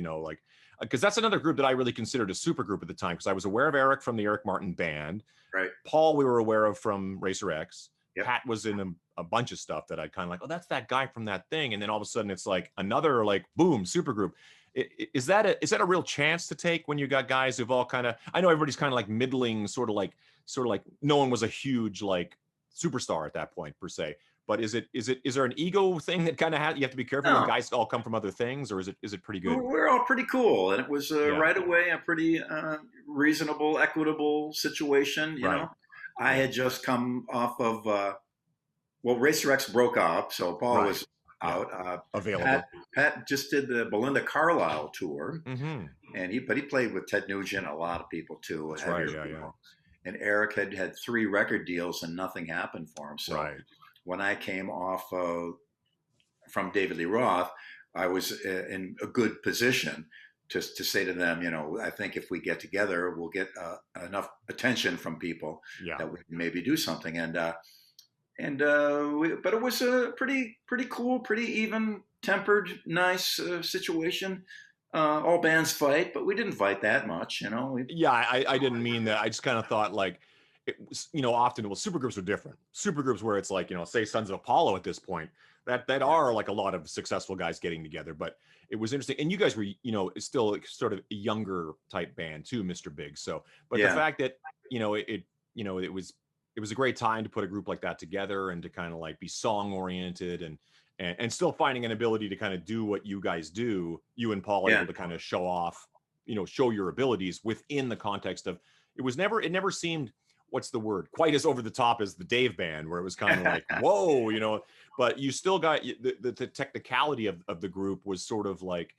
because that's another group that I really considered a super group at the time, because I was aware of Eric from the Eric Martin band. Right. Paul, we were aware of from Racer X. Yep. Pat was in a bunch of stuff that I'd kind of like, oh, that's that guy from that thing. And then all of a sudden it's like another, like, boom, super group. Is that a real chance to take when you got guys who've all kind of, I know everybody's kind of like middling, sort of like no one was a huge like superstar at that point per se, but is there an ego thing that kind of you have to be careful when guys all come from other things, or is it pretty good? We're all pretty cool, and it was right away a pretty reasonable, equitable situation. You know, I had just come off of Racer X broke up, so Paul was out. Available. Pat just did the Belinda Carlisle tour, and he played with Ted Nugent, a lot of people too. That's right, yeah. And Eric had 3 record deals, and nothing happened for him. So when I came off from David Lee Roth, I was in a good position to say to them, I think if we get together, we'll get enough attention from people that we can maybe do something. But it was a pretty cool, pretty even tempered, nice situation. All bands fight, but we didn't fight that much, I didn't mean that. I just kind of thought like, it was, often, supergroups are different. Supergroups where it's like, say Sons of Apollo at this point, that are like a lot of successful guys getting together. But it was interesting, and you guys were, still sort of a younger type band too, Mr. Big. So, but the fact that it was a great time to put a group like that together and to kind of like be song oriented and still finding an ability to kind of do what you guys do. You and Paul are able to kind of show off, show your abilities within the context of it never seemed, what's the word, quite as over the top as the Dave band, where it was kind of like, whoa, but you still got the technicality of the group was sort of like,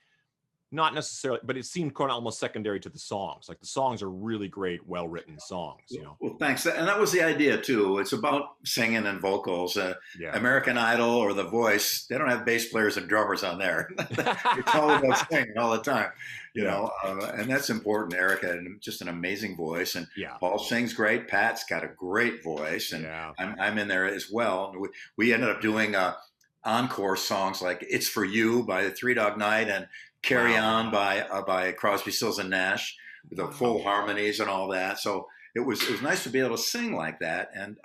not necessarily, but it seemed kind of almost secondary to the songs. Like, the songs are really great, well-written songs, Well, thanks. And that was the idea too. It's about singing and vocals. American Idol or The Voice, they don't have bass players and drummers on there. It's all about singing all the time, you know, and that's important. Eric had just an amazing voice, and Paul sings great. Pat's got a great voice, and I'm in there as well. We ended up doing encore songs like "It's for You" by the Three Dog Night and "Carry On" by Crosby, Stills and Nash, with the full harmonies and all that. So it was nice to be able to sing like that. And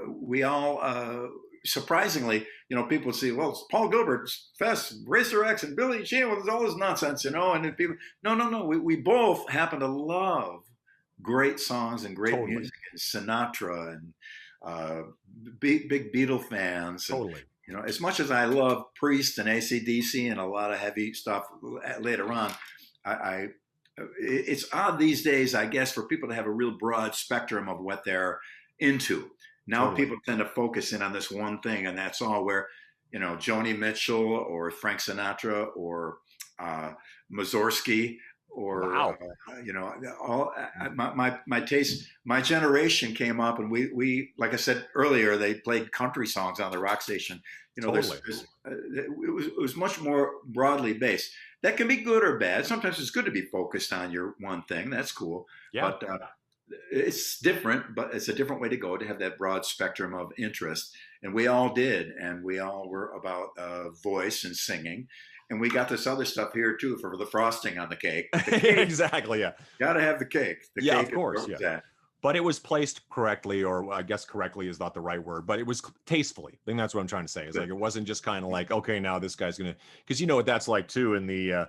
we all surprisingly, people would say, well, it's Paul Gilbert's Fest, Racer X, and Billy Sheehan with all this nonsense, and then people, no. We both happen to love great songs and great music, and Sinatra, and big Beatle fans. Totally. As much as I love Priest and AC/DC and a lot of heavy stuff later on, it's odd these days, I guess, for people to have a real broad spectrum of what they're into. Now people tend to focus in on this one thing, and that's all, where, Joni Mitchell or Frank Sinatra or Mussorgsky or, all my taste, my generation came up, and we, like I said earlier, they played country songs on the rock station. It was much more broadly based. That can be good or bad. Sometimes it's good to be focused on your one thing. That's cool. Yeah. But it's different, but it's a different way to go, to have that broad spectrum of interest. And we all did. And we all were about voice and singing. And we got this other stuff here too for the frosting on the cake. The cake, exactly. Yeah. Got to have the cake. The cake, of course. Yeah. But it was placed correctly, or I guess correctly is not the right word, but it was tastefully. I think that's what I'm trying to say. It's like, it wasn't just kind of like, okay, now this guy's going to, because you know what that's like too in the,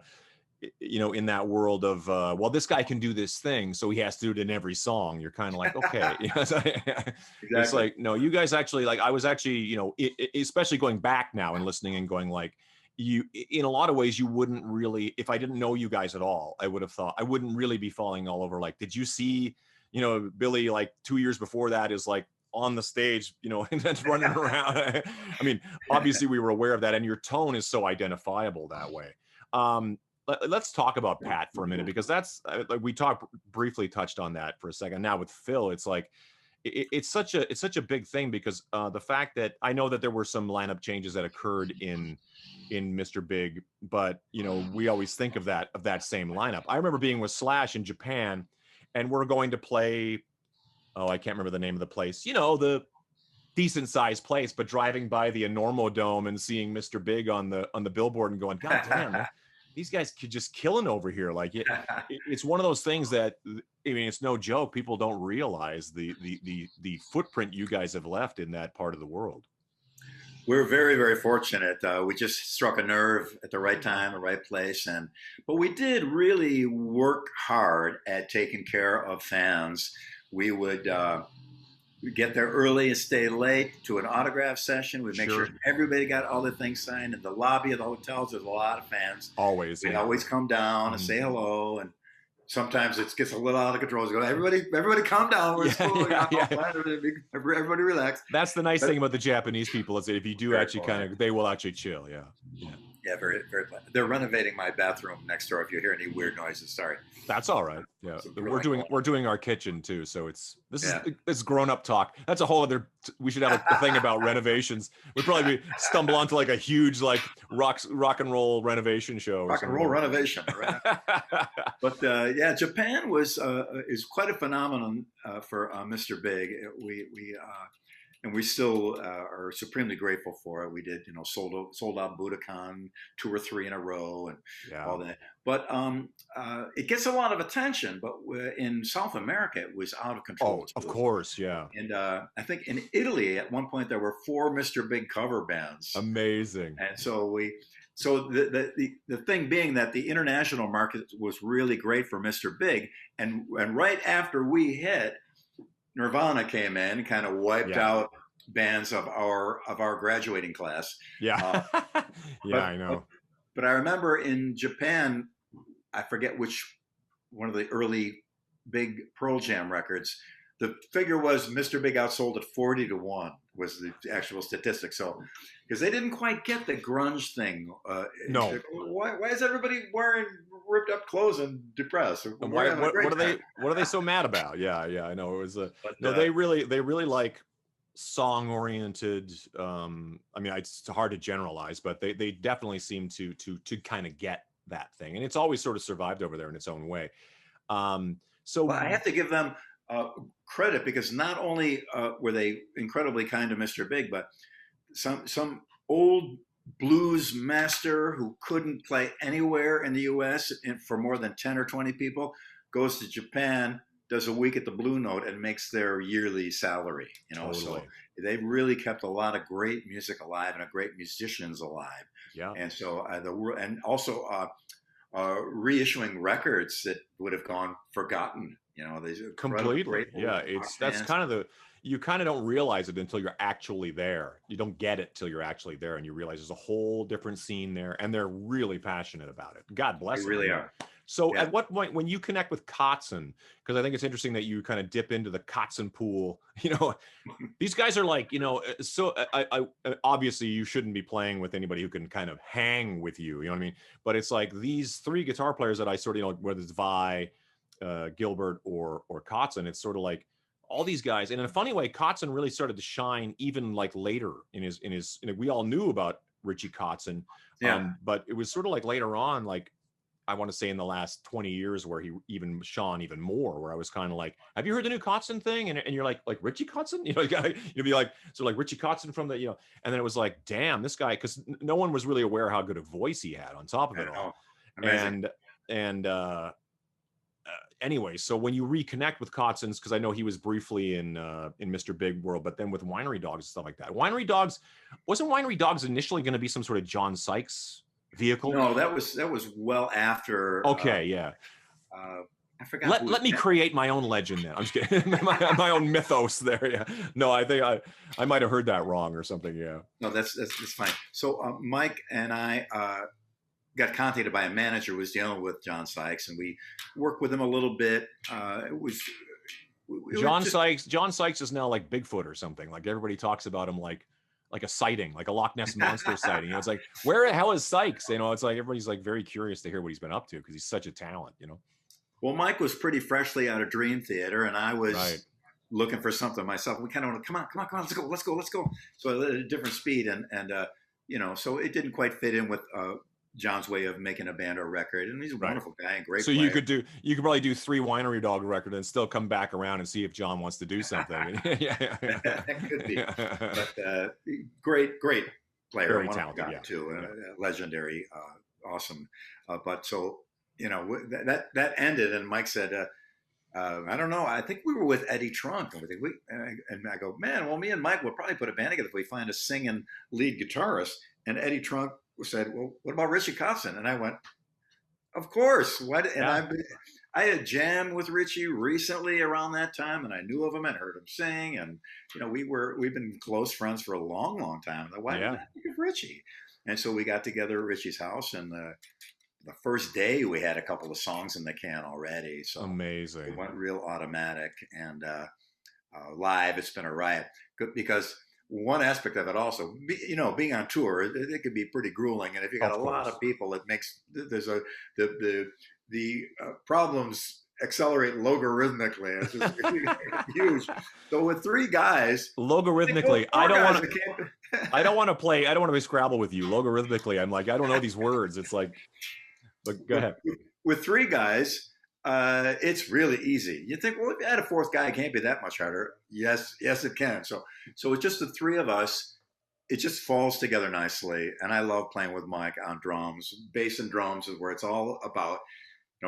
in that world of, well, this guy can do this thing, so he has to do it in every song. You're kind of like, okay. It's like, no, you guys actually, like, I was actually, especially going back now and listening and going like, in a lot of ways, you wouldn't really, if I didn't know you guys at all, I would have thought I wouldn't really be falling all over. Like, did you see, Billy, like 2 years before that, is like on the stage, and then running around. I mean, obviously we were aware of that, and your tone is so identifiable that way. Let's talk about Pat for a minute, because that's like we briefly touched on that for a second. Now with Phil, it's like, it's such a big thing because the fact that I know that there were some lineup changes that occurred in Mr. Big, but we always think of that same lineup. I remember being with Slash in Japan, and we're going to play. Oh, I can't remember the name of the place. The decent sized place, but driving by the Enormo Dome and seeing Mr. Big on the billboard and going, God damn, man, these guys could just killing over here. Like it's one of those things that, I mean, it's no joke. People don't realize the footprint you guys have left in that part of the world. We're very, very fortunate. We just struck a nerve at the right time, the right place. But we did really work hard at taking care of fans. We would get there early and stay late to an autograph session. We'd make sure everybody got all the things signed. In the lobby of the hotels, there's a lot of fans. Always. We'd always come down and say hello. And sometimes it gets a little out of control. Go, everybody calm down. We're everybody relax. That's the nice thing about the Japanese people, is that if you do actually they will actually chill. Yeah, very, very. They're renovating my bathroom next door. If you hear any weird noises, sorry. That's all right. Yeah, we're doing our kitchen too, so this is grown up talk. That's a whole other. We should have a thing about renovations. We'd probably stumble onto like a huge like rock and roll renovation show. Rock and roll renovation, right? But Japan is quite a phenomenon for Mr. Big. And we still are supremely grateful for it. We did, sold out Budokan 2 or 3 in a row and all that. But it gets a lot of attention. But in South America, it was out of control. Oh, of course, yeah. And I think in Italy, at one point, there were 4 Mr. Big cover bands. Amazing. And so the thing being that the international market was really great for Mr. Big. And right after we hit, Nirvana came in, kind of wiped out bands of our graduating class. Yeah, I know. But I remember in Japan, I forget which one of the early big Pearl Jam records. The figure was Mr. Big outsold at 40-1 was the actual statistic. So, because they didn't quite get the grunge thing. No. Why is everybody wearing ripped up clothes and depressed? What are they so mad about? Yeah, I know. It was they really like song oriented. I mean, it's hard to generalize, but they definitely seem to kind of get that thing, and it's always sort of survived over there in its own way. So I have to give them credit, because not only were they incredibly kind to Mr. Big, but some old blues master who couldn't play anywhere in the U.S. for more than 10 or 20 people goes to Japan, does a week at the Blue Note, and makes their yearly salary. Totally. So they've really kept a lot of great music alive and great musicians alive. Yeah. And so also reissuing records that would have gone forgotten. Completely. Yeah, that's kind of you kind of don't realize it until you're actually there. You don't get it till you're actually there, and you realize there's a whole different scene there, and they're really passionate about it. God bless them. They really are. So at what point, when you connect with Kotzen, because I think it's interesting that you kind of dip into the Kotzen pool, these guys are like, so I obviously you shouldn't be playing with anybody who can kind of hang with you, you know what I mean? But it's like these 3 guitar players that I sort of, whether it's Vi, Gilbert or Kotzen, it's sort of like all these guys. And in a funny way, Kotzen really started to shine even like later in his we all knew about Richie Kotzen. But it was sort of like later on, like I want to say in the last 20 years, where he even shone even more, where I was kind of like, have you heard the new Kotzen thing? And you're like Richie Kotzen? You'd be like, so like Richie Kotzen from the, and then it was like, damn, this guy, because no one was really aware how good a voice he had on top of it all. Amazing. And anyway, so when you reconnect with Kotzen's, because I know he was briefly in Mr. Big World, but then with Winery Dogs and stuff like that. Wasn't Winery Dogs initially going to be some sort of John Sykes vehicle? No, that was well after. Okay, yeah. I forgot. Let me create my own legend then. I'm just kidding. my own mythos there. Yeah. No, I think I might have heard that wrong or something. Yeah. No, that's fine. So Mike and I got contacted by a manager who was dealing with John Sykes, and we worked with him a little bit. John Sykes is now like Bigfoot or something. Like everybody talks about him like a sighting, like a Loch Ness monster sighting. It's like, where the hell is Sykes? It's like everybody's like very curious to hear what he's been up to, because he's such a talent. Well, Mike was pretty freshly out of Dream Theater, and I was looking for something myself. We kind of went, come on, let's go. So at a different speed, and so it didn't quite fit in with John's way of making a band or a record. And he's a wonderful guy and great. So player. you could probably do 3 Winery Dog records and still come back around and see if John wants to do something. That could be. But great player, very talented, too, legendary, awesome. But so that ended, and Mike said, I don't know. I think we were with Eddie Trunk. And I go, man, well, me and Mike will probably put a band together if we find a singing lead guitarist. And Eddie Trunk said, well, what about Richie Kotzen? And I went, of course. What? And I had jammed with Richie recently around that time, and I knew of him and heard him sing. And, we've been close friends for a long, long time. Why did I think of Richie? And so we got together at Richie's house, and the first day we had a couple of songs in the can already. So amazing. It went real automatic, and live, it's been a riot. Because one aspect of it also, being on tour, it can be pretty grueling. And if you got a lot of people, it makes, the problems accelerate logarithmically. It's just huge. So with 3 guys, logarithmically, I don't want to play Scrabble with you. Logarithmically, I'm like, I don't know these words. It's like, but go ahead. With 3 guys, it's really easy. You think, well, if you add a 4th guy, it can't be that much harder. Yes, it can. So it's just the 3 of us. It just falls together nicely. And I love playing with Mike on drums. Bass and drums is where it's all about.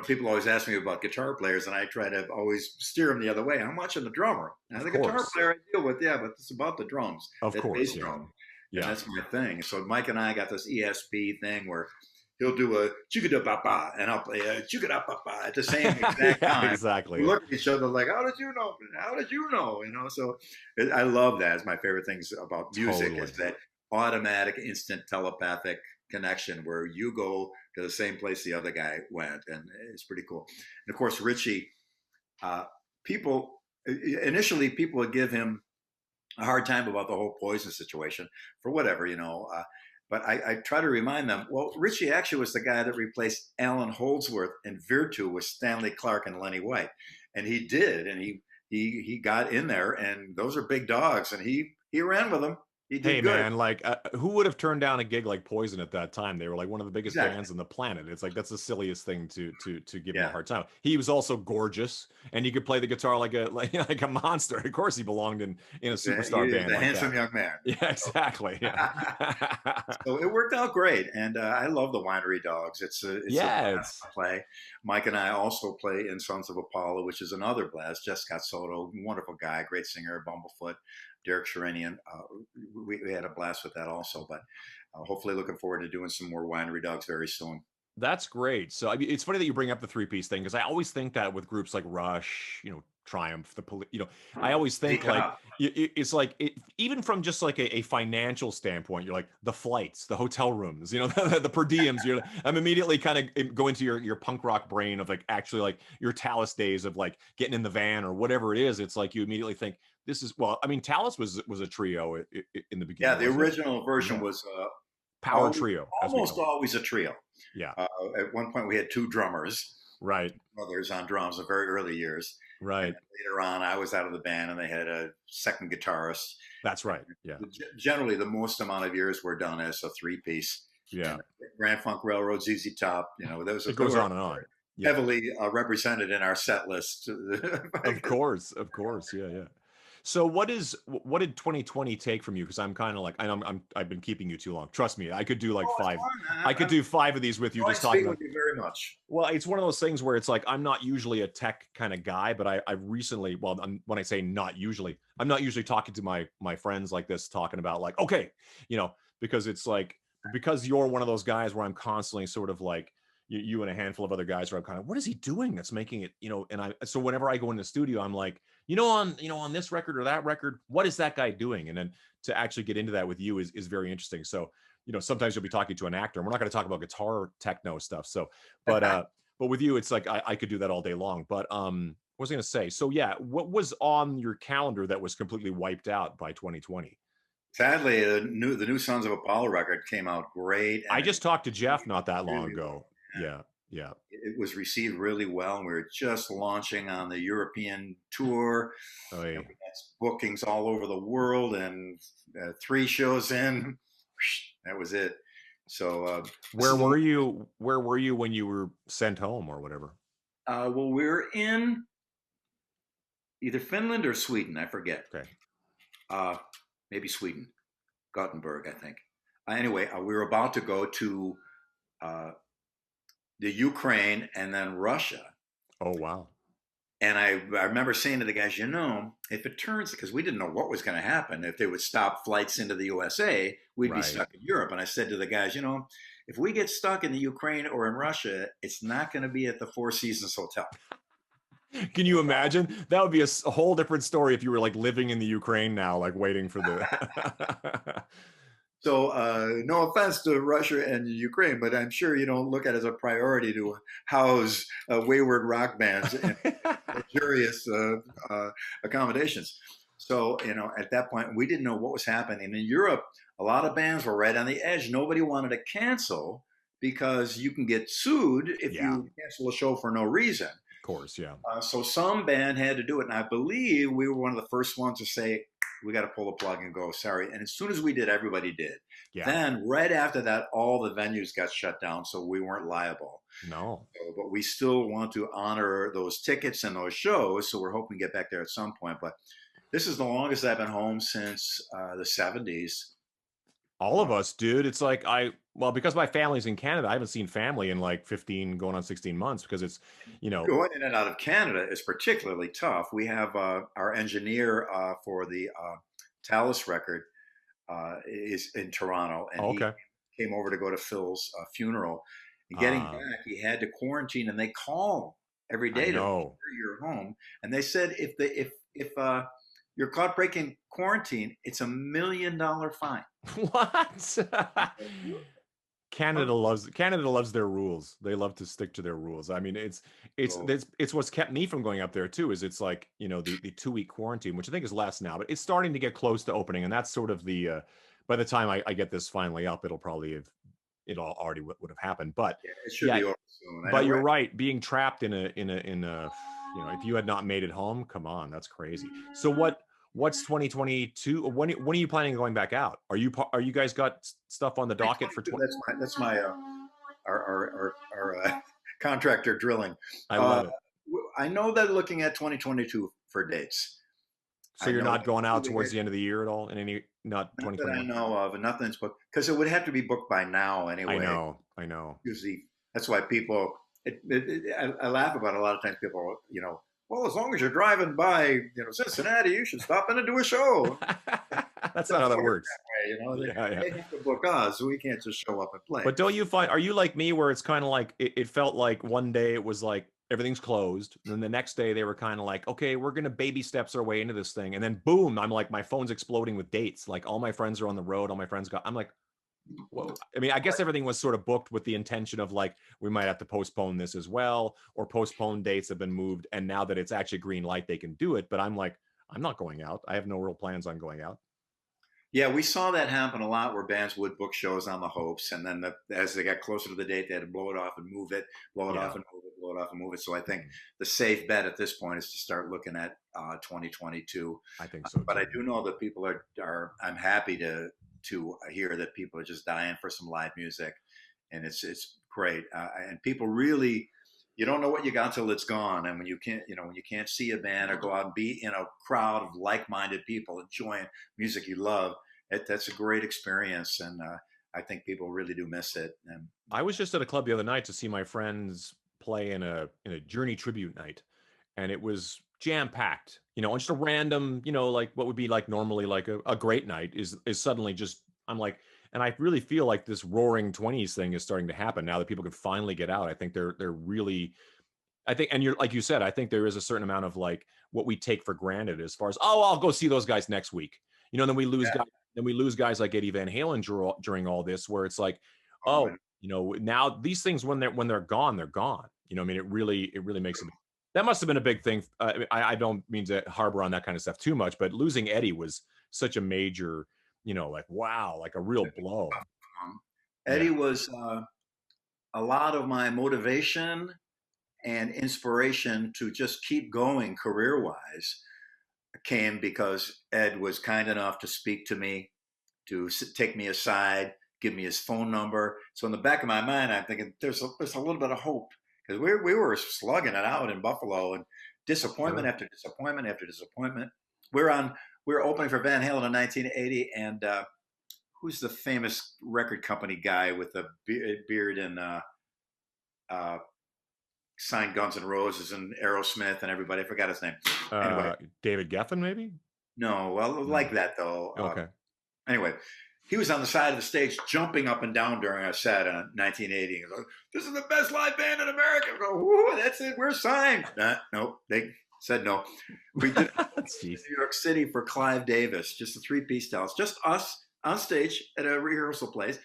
People always ask me about guitar players, and I try to always steer them the other way. I'm watching the drummer. Now, the guitar player I deal with, but it's about the drums. Of course, bass drum. Yeah, and that's my thing. So Mike and I got this ESP thing where he'll do a chugada-ba-ba, and I'll play a chugada-ba-ba at the same exact time. Exactly. We look at each other like, how did you know? How did you know? So I love that. It's my favorite things about music is that automatic, instant telepathic connection where you go to the same place the other guy went, and it's pretty cool. And of course, Richie, initially people would give him a hard time about the whole Poison situation for whatever, but I try to remind them, well, Richie actually was the guy that replaced Alan Holdsworth in Virtue with Stanley Clarke and Lenny White, and he did, and he got in there, and those are big dogs, and he ran with them. Hey, good. Man, like who would have turned down a gig like Poison at that time? They were like one of the biggest bands on the planet. It's like, that's the silliest thing to give him a hard time. He was also gorgeous, and he could play the guitar like a monster. Of course, he belonged in a superstar band. A handsome young man. Yeah, exactly. Yeah. So it worked out great, and I love the Winery Dogs. It's a blast to play. Mike and I also play in Sons of Apollo, which is another blast. Jess Scott Soto, wonderful guy, great singer, Bumblefoot. Derek Sherinian, we had a blast with that also, but hopefully looking forward to doing some more Winery Dogs very soon. That's great. So it's funny that you bring up the 3-piece thing, because I always think that with groups like Rush, Triumph, I always think it's like even from just like a financial standpoint, you're like the flights, the hotel rooms, the per diems. I'm immediately kind of go into your punk rock brain of like actually like your Talas days of like getting in the van or whatever it is. It's like you immediately think this is Talas was a trio in the beginning. Yeah, the original version was power trio, almost always a trio. Yeah. At one point we had 2 drummers, right? Brothers on drums in very early years. Right. And later on, I was out of the band, and they had a second guitarist. That's right. Yeah. Generally, the most amount of years were done as a 3-piece. Yeah. And Grand Funk Railroad, ZZ Top. It goes on and on. Yeah. Heavily represented in our set list. Of course. Yeah. So what did 2020 take from you? Because I'm kind of like, I've been keeping you too long. Trust me, I could do like 5. I could do 5 of these with you. Just talking about you very much. Well, it's one of those things where it's like, I'm not usually a tech kind of guy, but I recently, when I say not usually, I'm not usually talking to my friends like this, talking about like, okay, because it's like, because you're one of those guys where I'm constantly sort of like, you and a handful of other guys where I'm kind of, what is he doing that's making it, and so whenever I go in the studio, I'm like, on this record or that record, what is that guy doing? And then to actually get into that with you is very interesting. So, sometimes you'll be talking to an actor, and we're not going to talk about guitar techno stuff. So, but with you, it's like, I could do that all day long. But what was I going to say? So yeah, what was on your calendar that was completely wiped out by 2020? Sadly, the new Sons of Apollo record came out great. I just talked to Jeff not that long ago. Yeah. Yeah. It was received really well, and we were just launching on the European tour, Oh, and yeah. we had bookings all over the world. And 3 shows in, that was it. So this Where is the were you? Where were you when you were sent home or whatever? well, we were in either Finland or Sweden. I forget. Okay. Uh, Maybe Sweden, Gothenburg, I think. Anyway, we were about to go to uh, the Ukraine and then Russia. Oh, wow. And I remember saying to the guys, if it turns, because we didn't know what was going to happen, if they would stop flights into the USA, we'd be Right. stuck in Europe. And I said to the guys, if we get stuck in the Ukraine or in Russia, it's not going to be at the Four Seasons Hotel. Can you imagine? That would be a whole different story if you were like living in the Ukraine now, like waiting for the. So no offense to Russia and Ukraine, but I'm sure you don't look at it as a priority to house wayward rock bands in luxurious accommodations. So, at that point, we didn't know what was happening. In Europe, a lot of bands were right on the edge. Nobody wanted to cancel because you can get sued if Yeah. you cancel a show for no reason. Of course, yeah. So some band had to do it. And I believe we were one of the first ones to say, we got to pull the plug and go, sorry. And as soon as we did, everybody did. Yeah. Then right after that, all the venues got shut down. So we weren't liable. No. But we still want to honor those tickets and those shows. So we're hoping to get back there at some point. But this is the longest I've been home since the 70s. All of us, dude. It's like because my family's in Canada, I haven't seen family in like 15 going on 16 months because it's, Going in and out of Canada is particularly tough. We have our engineer for the Talas record is in Toronto, and okay. he came over to go to Phil's funeral. And getting back, he had to quarantine, and they call every day to make sure you're home. And they said if you're caught breaking quarantine, it's $1 million fine. What? Canada loves their rules. They love to stick to their rules. I mean, it's what's kept me from going up there too. Is it's like the 2-week quarantine, which I think is less now, but it's starting to get close to opening, and that's sort of the. By the time I get this finally up, it'll all already would have happened. But it should be over soon. But you're right. Being trapped in a if you had not made it home, come on, that's crazy. So what's 2022? When are you planning on going back out? Are you guys got stuff on the docket for 20? That's my our contractor drilling. I love it. I know they're looking at 2022 for dates. So you're not going out towards the end of the year at all in any not 2021? That I know of, and nothing's booked because it would have to be booked by now anyway. I know. Usually, that's why people. I laugh about it a lot of times. People, well, as long as you're driving by, Cincinnati, you should stop in and do a show. That's not how that works. That way, They have to book us, so we can't just show up and play. But don't you find? Are you like me, where it's kind of like it felt like one day it was like everything's closed, and then the next day they were kind of like, okay, we're gonna baby steps our way into this thing, and then boom, I'm like, my phone's exploding with dates. Like all my friends are on the road, all my friends I'm like, whoa. I mean, I guess everything was sort of booked with the intention of like, we might have to postpone this as well, or postpone dates have been moved, and now that it's actually green light, they can do it. But I'm like, I'm not going out. I have no real plans on going out. Yeah, we saw that happen a lot where bands would book shows on the hopes, and then as they got closer to the date, they had to blow it off and move it, blow it off and move it, blow it off and move it. So I think the safe bet at this point is to start looking at 2022. I think so. But I do know that people are I'm happy to hear that people are just dying for some live music, and it's great. And people really, you don't know what you got till it's gone. And when you can't see a band or go out and be in a crowd of like-minded people enjoying music you love, that's a great experience. And I think people really do miss it. And I was just at a club the other night to see my friends play in a Journey tribute night, and it was jam-packed, and just a random, like what would be like normally like a great night is suddenly just, I'm like, and I really feel like this roaring 20s thing is starting to happen now that people can finally get out. I think they're really, I think, and you're like you said, I think there is a certain amount of like what we take for granted as far as, oh, I'll go see those guys next week. Then we lose guys like Eddie Van Halen during all this, where it's like, now these things when they're gone, they're gone. I mean, it really makes it. That must have been a big thing. I don't mean to harbor on that kind of stuff too much, but losing Eddie was such a major, like, wow, like a real blow. Eddie was a lot of my motivation and inspiration to just keep going career wise came because Ed was kind enough to speak to me, to take me aside, give me his phone number. So in the back of my mind, I'm thinking there's a little bit of hope, because we were slugging it out in Buffalo, and disappointment Sure. after disappointment after disappointment. We were opening for Van Halen in 1980, and who's the famous record company guy with the beard and uh, signed Guns N' Roses and Aerosmith and everybody? I forgot his name. Anyway, David Geffen, maybe? no, well, like that though. Okay. Anyway, he was on the side of the stage jumping up and down during our set in 1980. He goes, "This is the best live band in America." I go, "Woo, that's it, we're signed." Nope, they said no. We did New York City for Clive Davis, just a three-piece Dallas, just us on stage at a rehearsal place.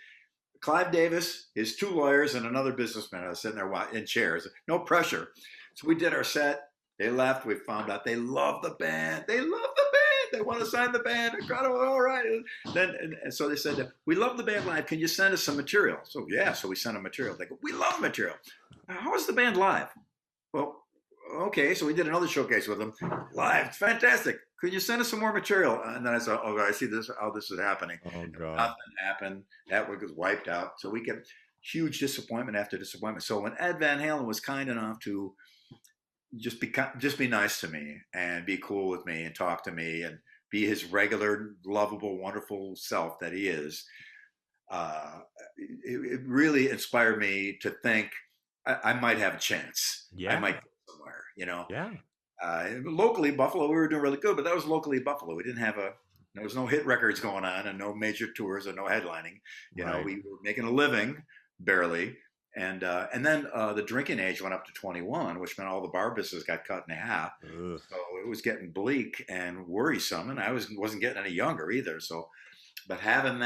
Clive Davis, his two lawyers, and another businessman. I was sitting there in chairs, no pressure. So we did our set. They left. We found out they love the band. They love the band. They want to sign the band. All right. And so they said, "We love the band live. Can you send us some material?" So yeah. So we sent them material. They go, "We love material. How is the band live?" Well, okay. So we did another showcase with them. Live. It's fantastic. Could you send us some more material? And then I said, "Oh, I see this. How this is happening." Oh God. Nothing happened. That was wiped out. So we get huge disappointment after disappointment. So when Ed Van Halen was kind enough to just be nice to me and be cool with me and talk to me and be his regular, lovable, wonderful self that he is, it really inspired me to think I might have a chance. Yeah. I might go somewhere, you know. Yeah. Locally, Buffalo, we were doing really good, but that was locally Buffalo. We didn't have there was no hit records going on and no major tours and no headlining. You know, we were making a living barely. And then the drinking age went up to 21, which meant all the bar business got cut in half. Ugh. So it was getting bleak and worrisome, and I wasn't getting any younger either. So, but having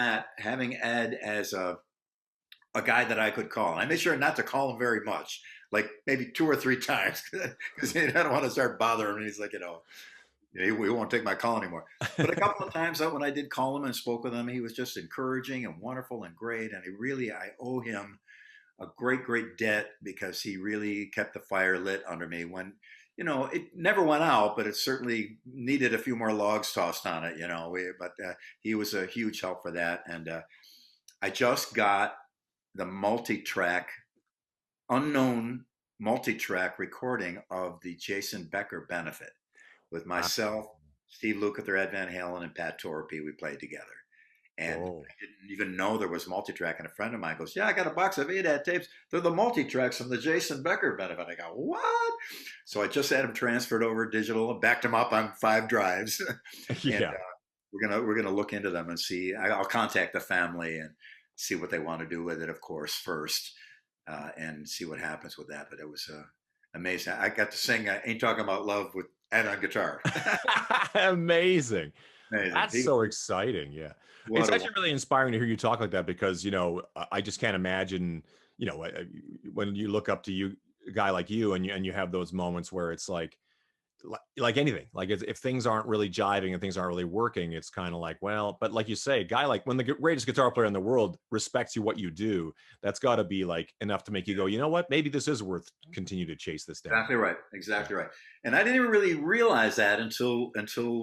Ed as a guy that I could call, and I made sure not to call him very much, like maybe 2 or 3 times, because I don't want to start bothering him. He's like, we won't take my call anymore. But a couple of times when I did call him and spoke with him, he was just encouraging and wonderful and great. And I owe him a great, great debt, because he really kept the fire lit under me when, it never went out, but it certainly needed a few more logs tossed on it, but he was a huge help for that. And I just got the unknown multi-track recording of the Jason Becker benefit with myself, Steve Lukather, Ed Van Halen, and Pat Torpey. We played together. And I didn't even know there was multi-track. And a friend of mine goes, "Yeah, I got a box of 8-ad tapes. They're the multi-tracks from the Jason Becker benefit." I go, "What?" So I just had them transferred over digital and backed them up on 5 drives. Yeah. And we're gonna look into them and see. I'll contact the family and see what they want to do with it, of course, first, and see what happens with that. But it was amazing. I got to sing "Ain't Talking About Love" with Ed on guitar. Amazing. That's so exciting. Yeah. It's actually really inspiring to hear you talk like that, because, I just can't imagine, when you look up to a guy like you, and you have those moments where it's like anything, like if things aren't really jiving and things aren't really working, it's kind of like, well, but like you say, a guy like, when the greatest guitar player in the world respects you, what you do, that's got to be like enough to make you go, you know what, maybe this is worth continue to chase this down. Exactly right. And I didn't even really realize that until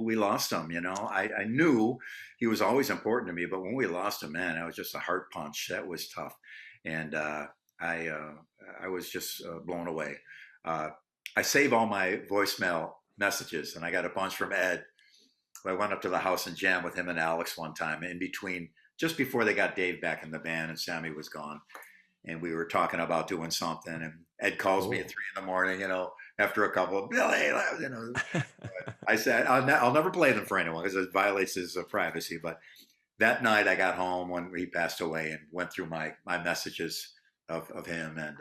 we lost him. I knew he was always important to me, but when we lost him, man, it was just a heart punch. That was tough. And I was just blown away. I save all my voicemail messages, and I got a bunch from Ed. I went up to the house and jammed with him and Alex one time in between, just before they got Dave back in the band and Sammy was gone. And we were talking about doing something, and Ed calls me at 3 a.m, after a couple of Billy, I said, I'll never play them for anyone because it violates his privacy. But that night I got home when he passed away and went through my messages of him, and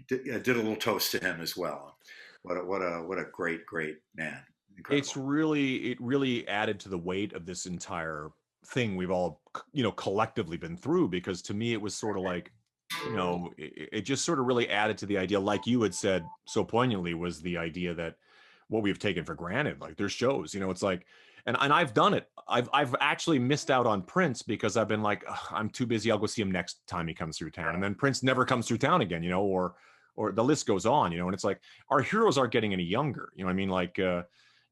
did a little toast to him as well. What a great man. Incredible. It really added to the weight of this entire thing we've all, collectively been through, because to me it was sort of like, it just sort of really added to the idea, like you had said so poignantly, was the idea that what we've taken for granted. Like there's shows, it's like, and I've done it. I've actually missed out on Prince because I've been like, I'm too busy. I'll go see him next time he comes through town. And then Prince never comes through town again, or the list goes on, and it's like our heroes aren't getting any younger. You know what I mean? Like,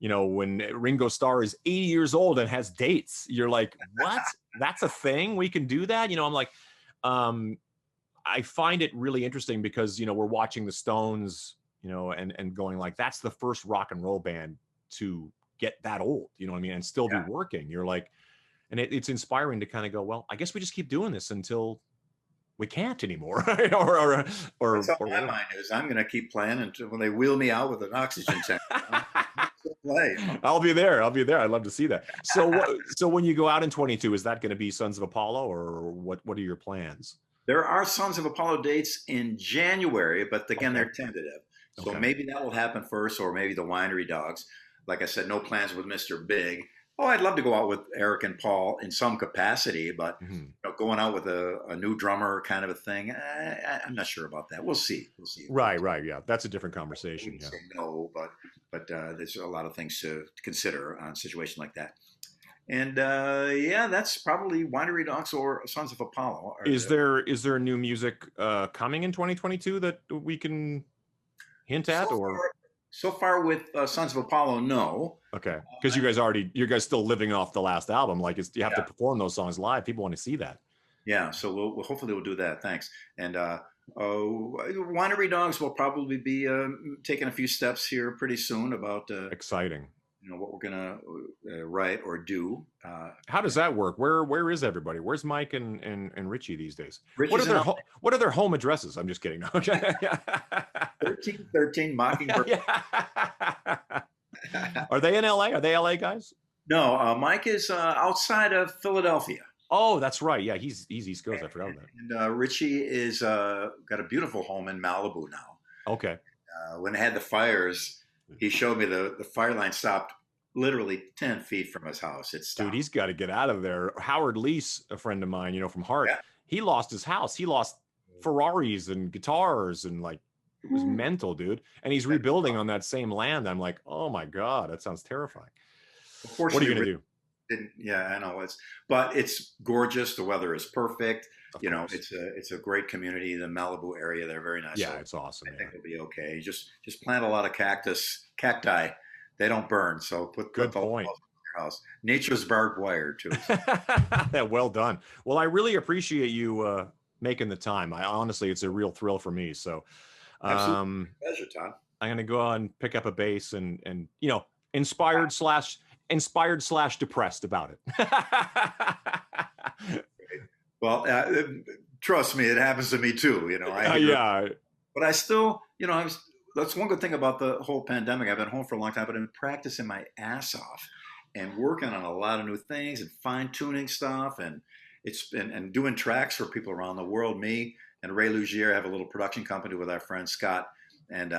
when Ringo Starr is 80 years old and has dates, you're like, what? That's a thing? We can do that? I'm like, I find it really interesting because, we're watching the Stones, and going like, that's the first rock and roll band to get that old, you know what I mean? And still be working. You're like, and it's inspiring to kind of go, well, I guess we just keep doing this until we can't anymore. or That's all my mind is. I'm going to keep playing until when they wheel me out with an oxygen tank. I'll be there. I'd love to see that. So when you go out in 22, is that going to be Sons of Apollo, or what are your plans? There are Sons of Apollo dates in January, but again, they're tentative. So maybe that will happen first, or maybe the Winery Dogs. Like I said, no plans with Mr. Big. Oh, I'd love to go out with Eric and Paul in some capacity, but going out with a new drummer kind of a thing, I'm not sure about that. We'll see. Right. Yeah, that's a different conversation. Say no, but there's a lot of things to consider on a situation like that. And that's probably Winery Dogs or Sons of Apollo. Is there new music coming in 2022 that we can hint at, So far with Sons of Apollo, no. Okay, because you guys still living off the last album. Like you have to perform those songs live. People want to see that. Yeah, so we'll hopefully we'll do that. Thanks. And Winery Dogs will probably be taking a few steps here pretty soon about exciting. What we're gonna write or do. How does that work? Where is everybody? Where's Mike and Richie these days? What are their home addresses? I'm just kidding. Okay. 1313 Mockingbird. Are they in LA? Are they LA guys? No, Mike is outside of Philadelphia. Oh, that's right. Yeah, he's East Coast. I forgot about that. And Richie is got a beautiful home in Malibu now. Okay. When they had the fires, he showed me the fire line stopped literally 10 feet from his house. It stopped. Dude, he's got to get out of there. Howard Leese, a friend of mine, from Heart, he lost his house. He lost Ferraris and guitars and like, it was mental, dude. And he's rebuilding on that same land. I'm like, oh my God, that sounds terrifying. What are you going to do? I know but it's gorgeous. The weather is perfect. Of course. It's a great community. The Malibu area, they're very nice. Yeah, it's awesome. I think it'll be okay. Just plant a lot of cacti. They don't burn. So put good point. In your house. Nature's barbed wire too. Well done. Well, I really appreciate you making the time. Honestly, it's a real thrill for me. So, absolutely. Pleasure, Todd. I'm going to go out and pick up a bass and inspired / depressed about it. Well, trust me, it happens to me too. But I still, that's one good thing about the whole pandemic. I've been home for a long time, but I've been practicing my ass off and working on a lot of new things and fine tuning stuff. And and doing tracks for people around the world. Me and Ray Lugier have a little production company with our friend Scott. And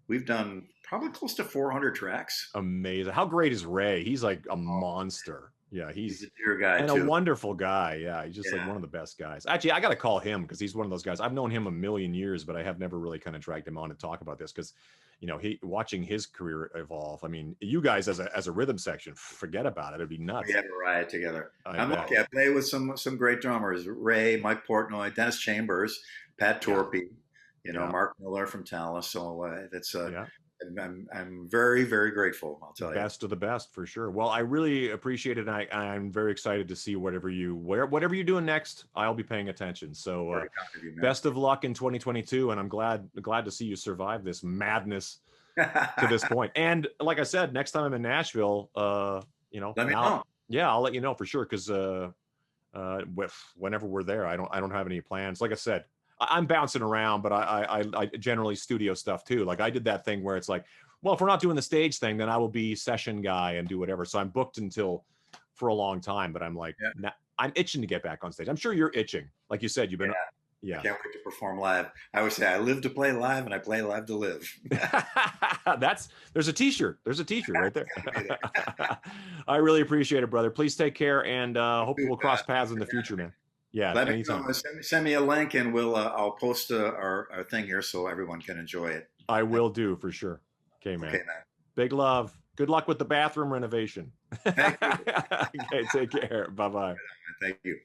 we've done probably close to 400 tracks. Amazing. How great is Ray? He's like a monster. Yeah, he's a dear guy and too. A wonderful guy. Yeah, he's just like one of the best guys. Actually, I got to call him because he's one of those guys. I've known him a million years, but I have never really kind of dragged him on to talk about this because, watching his career evolve. I mean, you guys as a rhythm section, forget about it. It'd be nuts. We have a riot together. I'm lucky. I play with some great drummers: Ray, Mike Portnoy, Dennis Chambers, Pat Torpey. Mark Miller from Talas. So that's I'm very, very grateful. I'll tell you. Best of the best for sure. Well, I really appreciate it. And I'm very excited to see whatever you're doing next. I'll be paying attention. So best of luck in 2022. And I'm glad to see you survive this madness to this point. And like I said, next time I'm in Nashville, let me know. Yeah, I'll let you know for sure. Cause whenever we're there, I don't have any plans. Like I said, I'm bouncing around, but I generally studio stuff too. Like I did that thing where it's like, well, if we're not doing the stage thing, then I will be session guy and do whatever. So I'm booked for a long time, but I'm like, I'm itching to get back on stage. I'm sure you're itching. Like you said, you've been, I can't wait to perform live. I always say I live to play live and I play live to live. There's a t-shirt. There's a t-shirt right there. I really appreciate it, brother. Please take care and hopefully we'll cross paths in the future, man. Yeah, let me know. Send me a link and I'll post our thing here so everyone can enjoy it. I will do for sure. Okay, man. Okay, man. Big love. Good luck with the bathroom renovation. Thank you. Okay, take care. Bye-bye. Thank you.